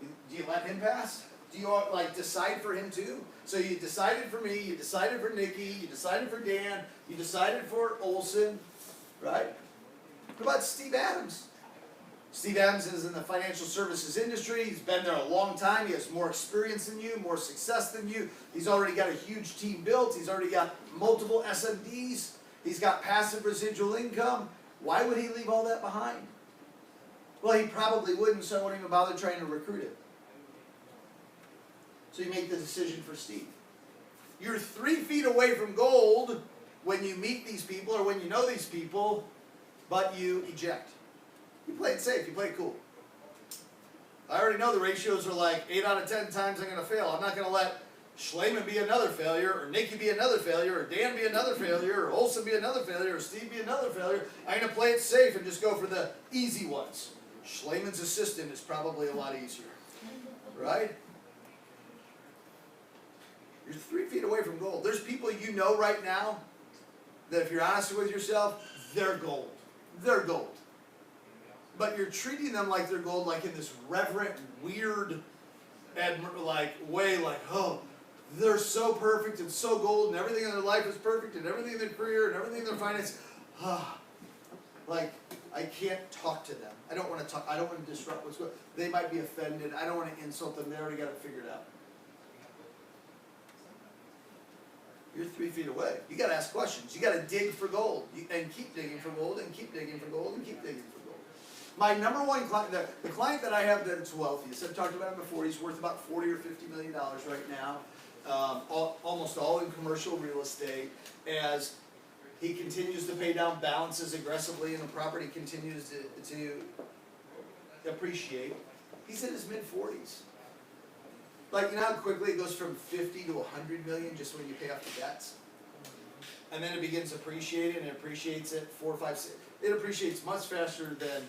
Do you let him pass? Do you, like, decide for him too? So you decided for me, you decided for Nikki, you decided for Dan, you decided for Olson, right? What about Steve Adams? Steve Adams is in the financial services industry. He's been there a long time. He has more experience than you, more success than you. He's already got a huge team built. He's already got multiple SMDs. He's got passive residual income. Why would he leave all that behind? Well, he probably wouldn't, so I wouldn't even bother trying to recruit him. So you make the decision for Steve. You're 3 feet away from gold when you meet these people or when you know these people, but you eject. You play it safe, you play it cool. I already know the ratios are like 8 out of 10 times I'm going to fail. I'm not going to let Schloeman be another failure, or Nikki be another failure, or Dan be another failure, or Olson be another failure, or Steve be another failure. I'm going to play it safe and just go for the easy ones. Schloeman's assistant is probably a lot easier. Right? You're 3 feet away from gold. There's people you know right now that if you're honest with yourself, they're gold. They're gold. But you're treating them like they're gold, like in this reverent, weird, way, like, oh, they're so perfect and so gold, and everything in their life is perfect, and everything in their career, and everything in their finance. Like, I can't talk to them. I don't want to talk. I don't want to disrupt what's going on. They might be offended. I don't want to insult them. They already got it figured out. You're 3 feet away. You got to ask questions. You got to dig for gold, and keep digging for gold, and keep digging for gold, and keep digging for gold. My number one client, the client that I have that's wealthiest, I've talked about him before. He's worth about $40 or $50 million right now. almost all in commercial real estate. As he continues to pay down balances aggressively and the property continues to appreciate, he's in his mid-40s. Like, you know how quickly it goes from 50 to 100 million just when you pay off the debts? And then it begins appreciating, and it appreciates at 4, 5, 6. It appreciates much faster than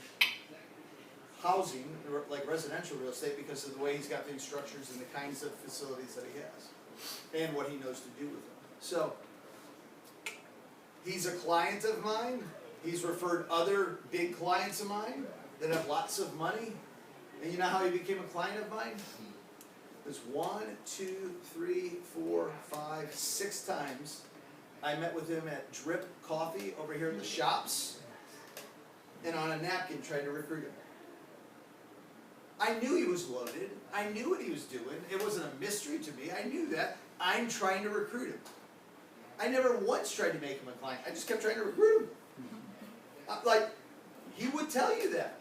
housing, or like residential real estate, because of the way he's got things structured and the kinds of facilities that he has, and what he knows to do with them. So, he's a client of mine. He's referred other big clients of mine that have lots of money. And you know how he became a client of mine? It was 1, 2, 3, 4, 5, 6 times. I met with him at Drip Coffee over here in the shops, and on a napkin trying to recruit him. I knew he was loaded. I knew what he was doing. It wasn't a mystery to me. I knew that. I'm trying to recruit him. I never once tried to make him a client. I just kept trying to recruit him. Like, he would tell you that.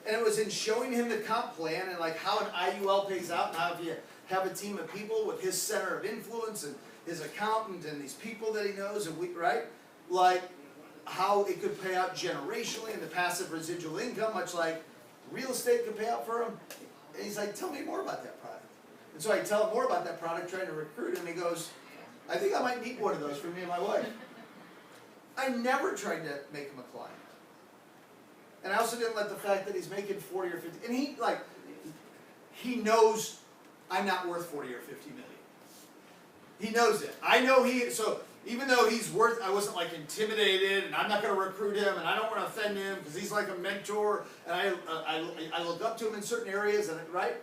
And it was in showing him the comp plan and like how an IUL pays out, and how if you have a team of people with his center of influence and his accountant and these people that he knows, and right? Like, how it could pay out generationally in the passive residual income, much like real estate could pay out for him. And he's like, tell me more about that product. And so I tell him more about that product, trying to recruit him, and he goes, I think I might need one of those for me and my wife. I never tried to make him a client. And I also didn't let the fact that he's making 40 or 50, and he knows I'm not worth 40 or 50 million. He knows it. I know so even though he's worth, I wasn't like intimidated, and I'm not going to recruit him, and I don't want to offend him because he's like a mentor, and I look up to him in certain areas, and right?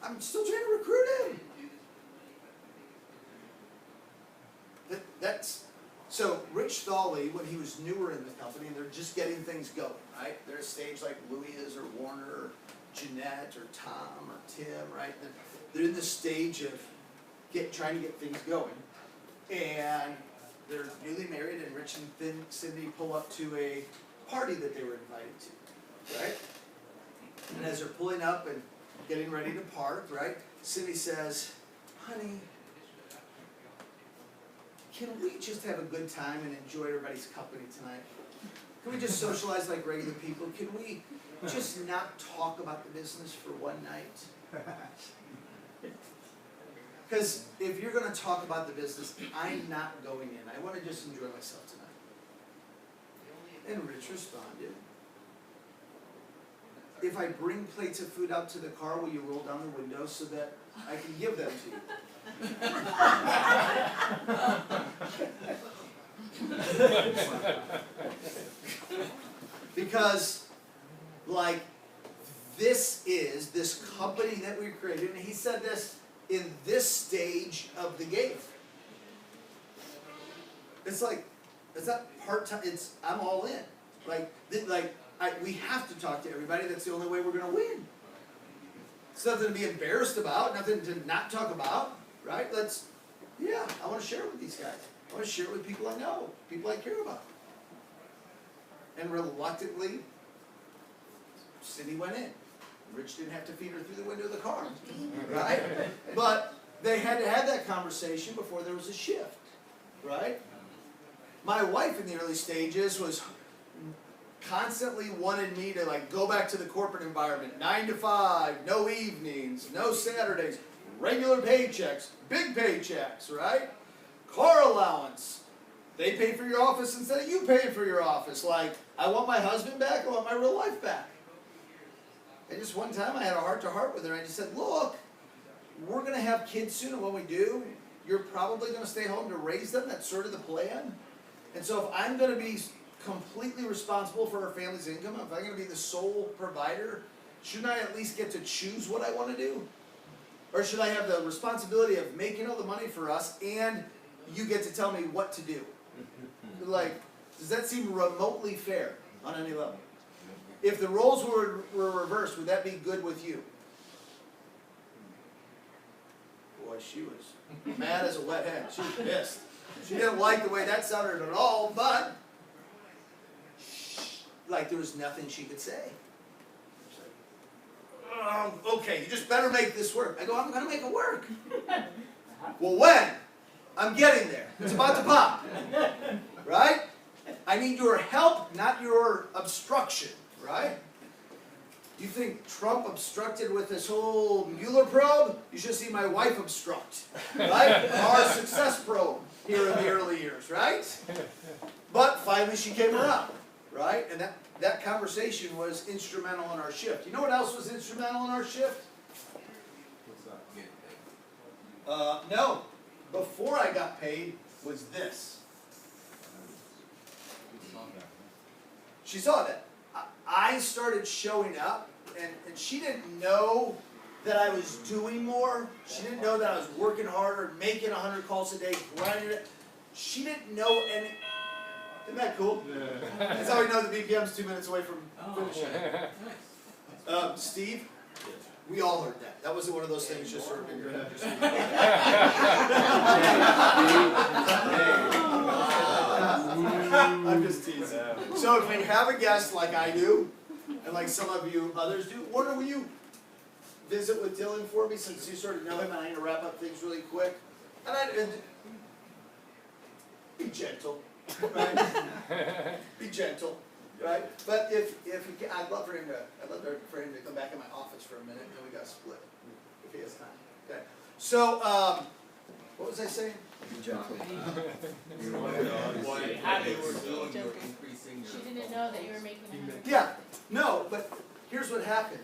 I'm still trying to recruit him. So Rich Thawley, when he was newer in the company, and they're just getting things going, right? They're at a stage like Louis is, or Warner, or Jeanette, or Tom, or Tim, right? They're in the stage of trying to get things going. And they're newly married, and Rich and Cindy pull up to a party that they were invited to, right? And as they're pulling up and getting ready to park, right, Cindy says, honey, can we just have a good time and enjoy everybody's company tonight? Can we just socialize like regular people? Can we just not talk about the business for one night? Because if you're going to talk about the business, I'm not going in. I want to just enjoy myself tonight. And Rich responded, if I bring plates of food out to the car, will you roll down the window so that I can give them to you? Because, like, this company that we created, and he said this in this stage of the game. It's like, it's not part-time, I'm all in. We have to talk to everybody. That's the only way we're going to win. It's nothing to be embarrassed about, nothing to not talk about, right? I want to share it with these guys. I want to share it with people I know, people I care about. And reluctantly, Cindy went in. Rich didn't have to feed her through the window of the car, right? But they had to have that conversation before there was a shift, right? My wife in the early stages was constantly wanted me to go back to the corporate environment, 9 to 5, no evenings, no Saturdays, regular paychecks, big paychecks, right? Car allowance. They pay for your office instead of you paying for your office. I want my husband back, I want my real life back. And just one time I had a heart-to-heart with her, and I just said, look, we're going to have kids soon, and when we do, you're probably going to stay home to raise them. That's sort of the plan. And so if I'm going to be completely responsible for our family's income, if I'm going to be the sole provider, shouldn't I at least get to choose what I want to do? Or should I have the responsibility of making all the money for us, and you get to tell me what to do? Does that seem remotely fair on any level? If the roles were reversed, would that be good with you? Boy, she was mad as a wet hen. She was pissed. She didn't like the way that sounded at all, but there was nothing she could say. Okay, you just better make this work. I go, I'm going to make it work. Well, when? I'm getting there. It's about to pop. Right? I need your help, not your obstruction. Right? You think Trump obstructed with this whole Mueller probe? You should see my wife obstruct. Right? Our success probe here in the early years. Right? But finally she came around. Right? And that conversation was instrumental in our shift. You know what else was instrumental in our shift? What's that? Getting paid. No. Before I got paid was this. She saw that. I started showing up, and she didn't know that I was doing more. She didn't know that I was working harder, making 100 calls a day, grinding it. She didn't know any. Isn't that cool? Yeah. That's how we know the BPM's 2 minutes away from finishing. Nice. Steve, we all heard that. That wasn't one of those things just sort of in your head. I'm just teasing. So if you have a guest like I do, and like some of you others do, Warner, will you visit with Dylan for me since you sort of know him and I need to wrap up things really quick? And be gentle, right? Be gentle, right? But if he can, I'd love for him to come back in my office for a minute, and then we got split if he has time. Okay. So what was I saying? How you were doing, you were increasing your. She didn't know that you were making 100. Yeah, no, but here's what happened.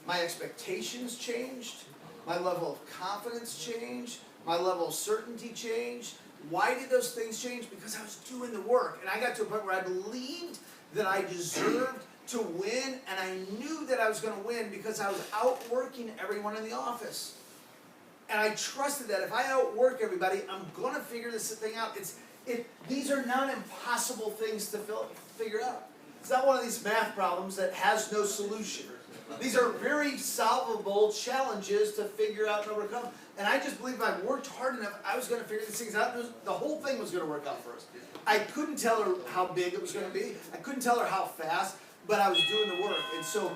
My expectations changed, my level of confidence changed, my level of certainty changed. Why did those things change? Because I was doing the work, and I got to a point where I believed that I deserved to win, and I knew that I was going to win because I was outworking everyone in the office. And I trusted that if I outwork everybody, I'm going to figure this thing out. These are not impossible things to figure out. It's not one of these math problems that has no solution. These are very solvable challenges to figure out and overcome. And I just believe if I worked hard enough, I was going to figure these things out. The whole thing was going to work out for us. I couldn't tell her how big it was going to be. I couldn't tell her how fast, but I was doing the work. And so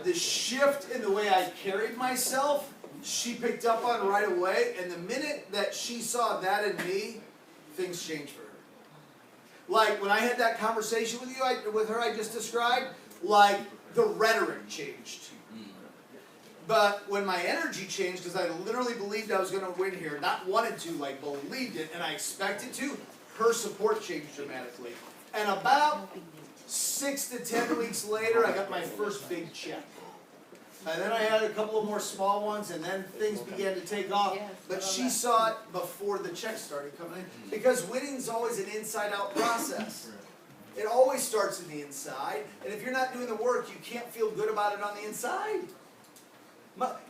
the shift in the way I carried myself, she picked up on right away. And the minute that she saw that in me, things changed for her. Like when I had that conversation with you, with her I just described, like the rhetoric changed. But when my energy changed, because I literally believed I was going to win here, not wanted to, like believed it, and I expected to, her support changed dramatically. And about 6 to 10 weeks later, I got my first big check. And then I had a couple of more small ones, and then things began to take off. But she saw it before the checks started coming in. Because winning's always an inside-out process. It always starts in the inside. And if you're not doing the work, you can't feel good about it on the inside.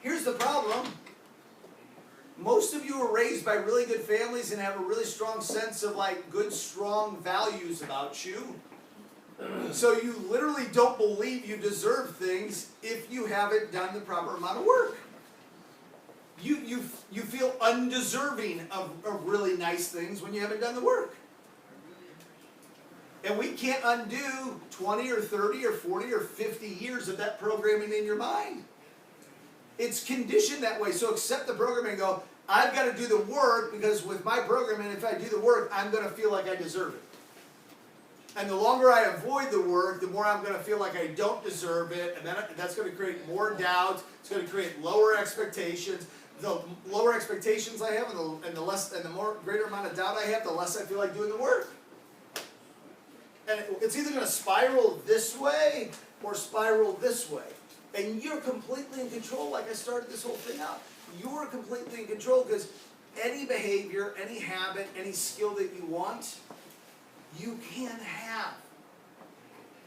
Here's the problem. Most of you were raised by really good families and have a really strong sense of like good, strong values about you. So you literally don't believe you deserve things if you haven't done the proper amount of work. You feel undeserving of really nice things when you haven't done the work. And we can't undo 20 or 30 or 40 or 50 years of that programming in your mind. It's conditioned that way. So accept the programming and go, I've got to do the work because with my programming, if I do the work, I'm going to feel like I deserve it. And the longer I avoid the work, the more I'm going to feel like I don't deserve it. And then that's going to create more doubt. It's going to create lower expectations. The lower expectations I have and the more greater amount of doubt I have, the less I feel like doing the work. And it's either going to spiral this way or spiral this way. And you're completely in control, like I started this whole thing out. You're completely in control because any behavior, any habit, any skill that you want, you can have.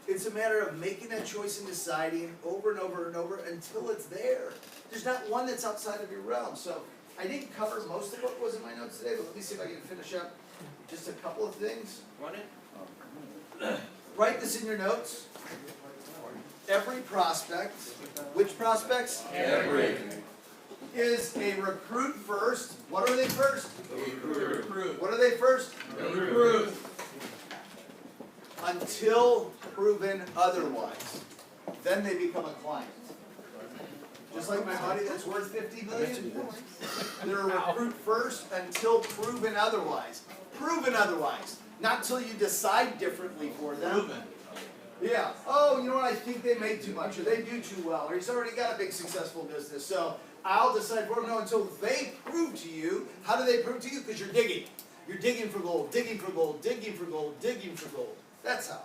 It's a matter of making that choice and deciding over and over and over until it's there. There's not one that's outside of your realm. So I didn't cover most of what was in my notes today, but let me see if I can finish up just a couple of things. Run it. Write this in your notes. Every prospect, which prospects? Every. Is a recruit first. What are they first? Recruit. What are they first? Recruit. Until proven otherwise. Then they become a client. Just like my money that's worth 50 million. They're a recruit first until proven otherwise. Proven otherwise. Not till you decide differently for them. Proven. Yeah. Oh, you know what? I think they make too much, or they do too well, or he's already got a big successful business. So I'll decide for him. No, until they prove to you. How do they prove to you? Because you're digging. You're digging for gold, digging for gold, digging for gold, digging for gold. That's how.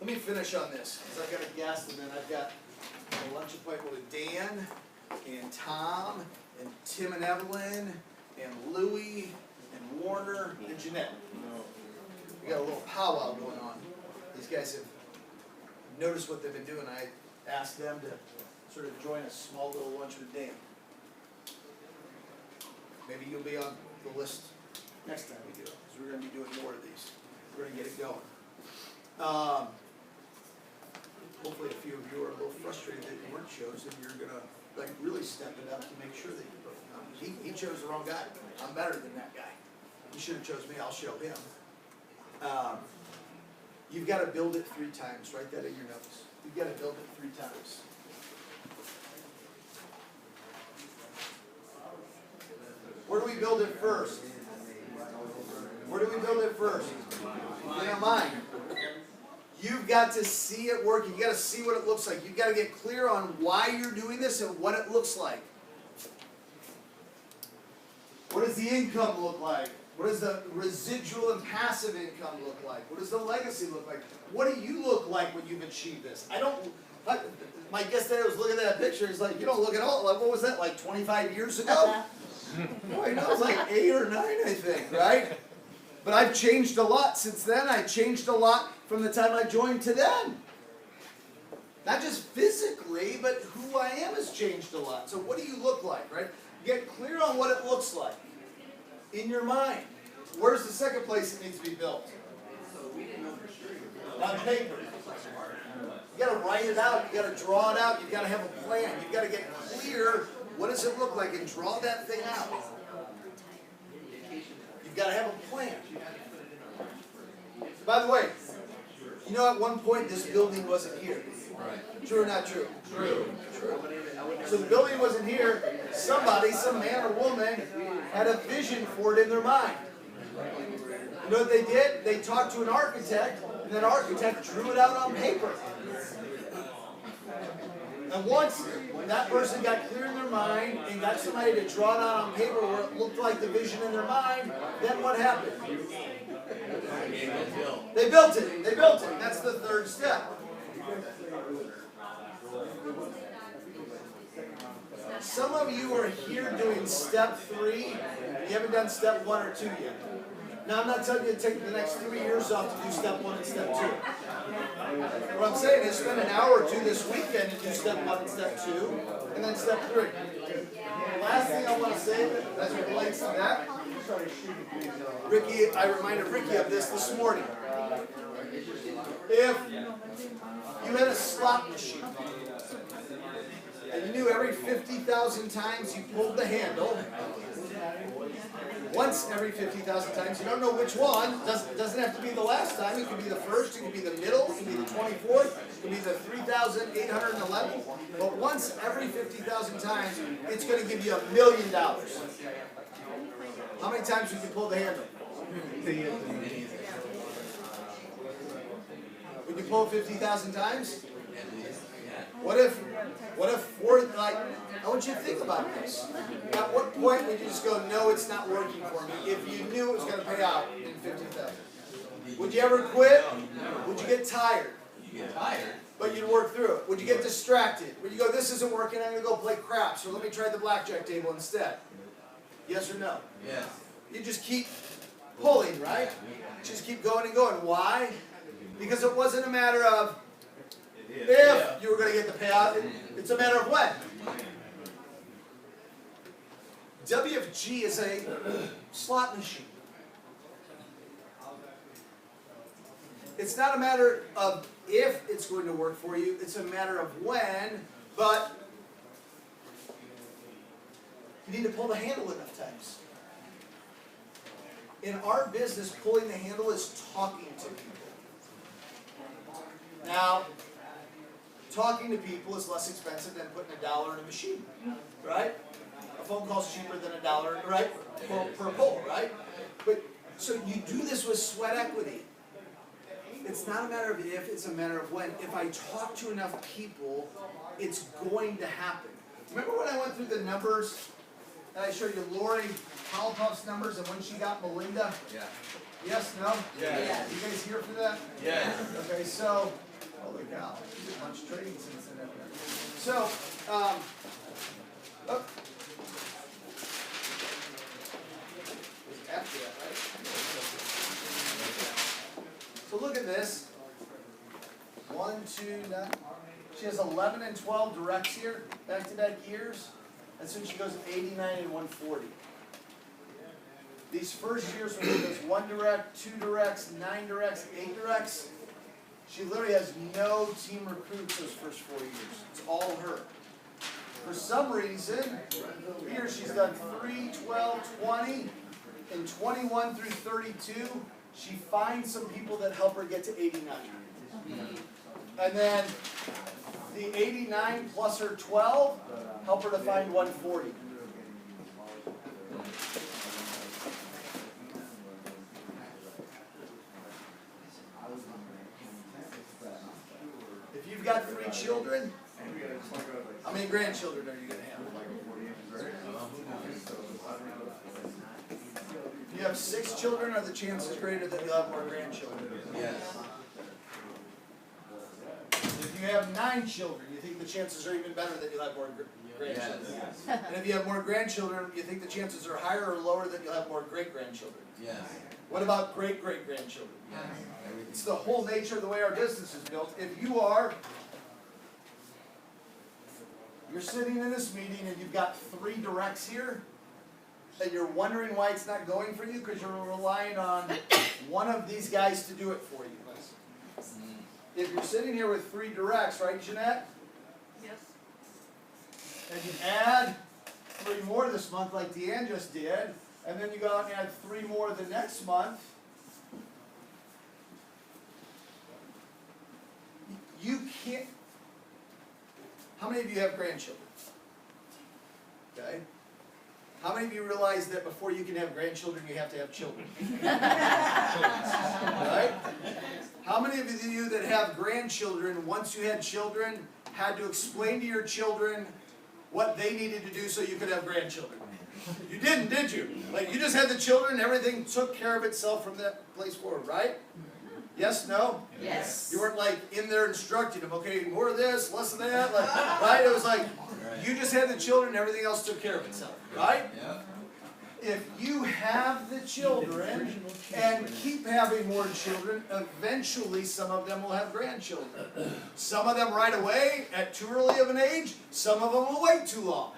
Let me finish on this, because I've got a guest, and then I've got a lunch appointment with Dan, and Tom, and Tim and Evelyn, and Louie, and Warner, and Jeanette. We got a little powwow going on. These guys have noticed what they've been doing. I asked them to sort of join a small little lunch with Dan. Maybe you'll be on the list next time we do it, because we're going to be doing more of these. We're going to get it going. Hopefully a few of you are a little frustrated that you weren't chosen. You're going to like really step it up to make sure that you vote. He chose the wrong guy. I'm better than that guy. He should have chose me. I'll show him. You've got to build it 3 times. Write that in your notes. You've got to build it 3 times. Where do we build it first? Where do we build it first? In our mind. You've got to see it working. You've got to see what it looks like. You've got to get clear on why you're doing this and what it looks like. What does the income look like? What does the residual and passive income look like? What does the legacy look like? What do you look like when you've achieved this? My guest there was looking at that picture. He's like, you don't look at all. Like, what was that, like 25 years ago? Boy, no, it was like 8 or 9, I think, right? But I've changed a lot since then. I changed a lot from the time I joined to then. Not just physically, but who I am has changed a lot. So what do you look like, right? Get clear on what it looks like in your mind. Where's the second place it needs to be built? On paper. You got to write it out. You got to draw it out. You got to have a plan. You got to get clear. What does it look like? And draw that thing out. You've got to have a plan. By the way, you know at one point this building wasn't here. True or not true? True. So the building wasn't here. Somebody, some man or woman, had a vision for it in their mind. You know what they did? They talked to an architect, and that architect drew it out on paper. And once that person got clear in their mind and got somebody to draw it out on paper where it looked like the vision in their mind, then what happened? They built it. They built it. That's the third step. Some of you are here doing step 3. You haven't done step 1 or 2 yet. Now, I'm not telling you to take the next 3 years off to do step 1 and step 2. What I'm saying is spend an hour or 2 this weekend and do step 1 and step 2, and then step 3. Last thing I want to say as it relates to that, Ricky, I reminded Ricky of this morning. If you had a slot machine, and you knew every 50,000 times you pulled the handle, once every 50,000 times, you don't know which one, doesn't have to be the last time, it could be the first, it could be the middle, it could be the 24th, it could be the 3,811, but once every 50,000 times, it's going to give you $1 million. How many times would you pull the handle? Would you pull 50,000 times? What if I want you to think about this. At what point would you just go, no, it's not working for me, if you knew it was going to pay out in 50,000? Would you ever quit? Would you get tired? You get tired. But you'd work through it. Would you get distracted? Would you go, this isn't working, I'm going to go play craps, or let me try the blackjack table instead? Yes or no? Yes. You just keep pulling, right? Just keep going and going. Why? Because it wasn't a matter of if you were going to get the payout, it's a matter of when. WFG is a slot machine. It's not a matter of if it's going to work for you, it's a matter of when, but you need to pull the handle enough times. In our business, pulling the handle is talking to people. Now, talking to people is less expensive than putting $1 in a machine, right? A phone call's cheaper than $1, right? Per poll, right? But so you do this with sweat equity. It's not a matter of if, it's a matter of when. If I talk to enough people, it's going to happen. Remember when I went through the numbers and I showed you Lori Halpuff's numbers and when she got Melinda? Yeah. Yes, no? Yeah. You guys here for that? Yeah. Okay, so, holy cow, she did much trading since then. So, oh. It's after that, right? So look at this. 1, 2, 9. She has 11 and 12 directs here, back-to-back years. And so she goes 89 and 140. These first years when she does 1 direct, 2 directs, 9 directs, 8 directs, she literally has no team recruits those first 4 years. It's all her. For some reason, here she's done 3, 12, 20, and 21 through 32. She finds some people that help her get to 89. And then the 89 plus her 12 help her to find 140. If you've got 3 children, how many grandchildren are you going to have? If you have 6 children, are the chances greater that you'll have more grandchildren? Yes. If you have 9 children, you think the chances are even better that you'll have more grandchildren? Yes. And if you have more grandchildren, you think the chances are higher or lower that you'll have more great-grandchildren? Yes. What about great-great-grandchildren? Yes. It's the whole nature of the way our business is built. If you're sitting in this meeting and you've got 3 directs here, and you're wondering why it's not going for you, because you're relying on one of these guys to do it for you. If you're sitting here with 3 directs, right, Jeanette? Yes. And you add 3 more this month like Deanne just did, and then you go out and add 3 more the next month, you can't. How many of you have grandchildren? Okay. How many of you realize that before you can have grandchildren, you have to have children? Right? How many of you that have grandchildren, once you had children, had to explain to your children what they needed to do so you could have grandchildren? You didn't, did you? Like, you just had the children, everything took care of itself from that place forward, right? Yes, no? Yes. You weren't like in there instructing them, okay, more of this, less of that, like, right? It was like, you just had the children, everything else took care of itself, right? Yeah. If you have the children and keep having more children, eventually some of them will have grandchildren. Some of them right away at too early of an age, some of them will wait too long.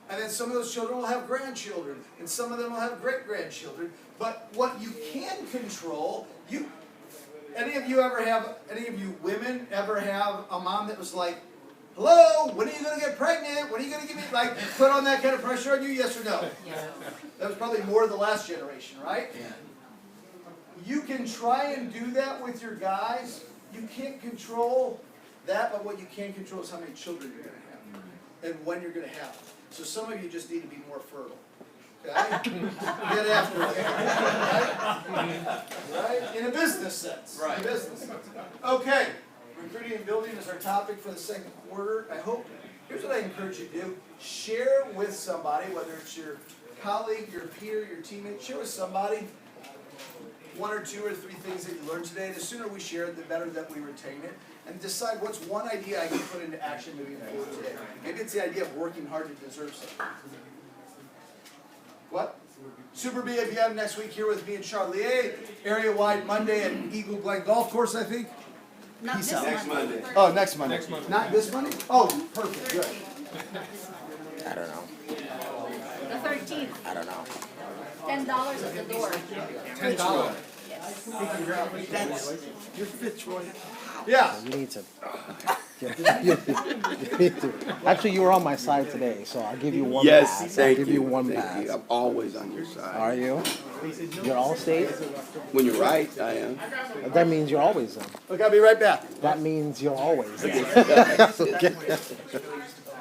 And then some of those children will have grandchildren, and some of them will have great-grandchildren. But what you can control, any of you women ever have a mom that was like, hello, when are you going to get pregnant? When are you going to give me, like, put on that kind of pressure on you, yes or no? Yes. That was probably more the last generation, right? Yeah. You can try and do that with your guys. You can't control that, but what you can control is how many children you're going to have and when you're going to have them. So some of you just need to be more fertile. Okay? Get after it. Right? In a business sense. Right. In a business sense. Okay. Recruiting and building is our topic for the second quarter. Here's what I encourage you to do. Share with somebody, whether it's your colleague, your peer, your teammate, share with somebody 1 or 2 or 3 things that you learned today. The sooner we share it, the better that we retain it. And decide what's one idea I can put into action moving forward today. Maybe it's the idea of working hard to deserve something. What? Super B, if you have next week here with me and Charlier, area-wide Monday at Eagle Glen Golf Course, I think. Not Peace this out. Next Monday. Oh, next Monday. Next Monday. Not this Monday? Oh, perfect, good. I don't know. The 13th. I don't know. $10 at the door. $10. Yes. That's your fifth choice. Yeah. You need to Actually, you were on my side today, so I'll give you one Yes, pass. thank I'll give you. you one Thank pass. you. I'm always on your side. Are you? You're all state? When you're right, I am. That means you're always in. Look, I'll be right back. That means you're always in. Okay.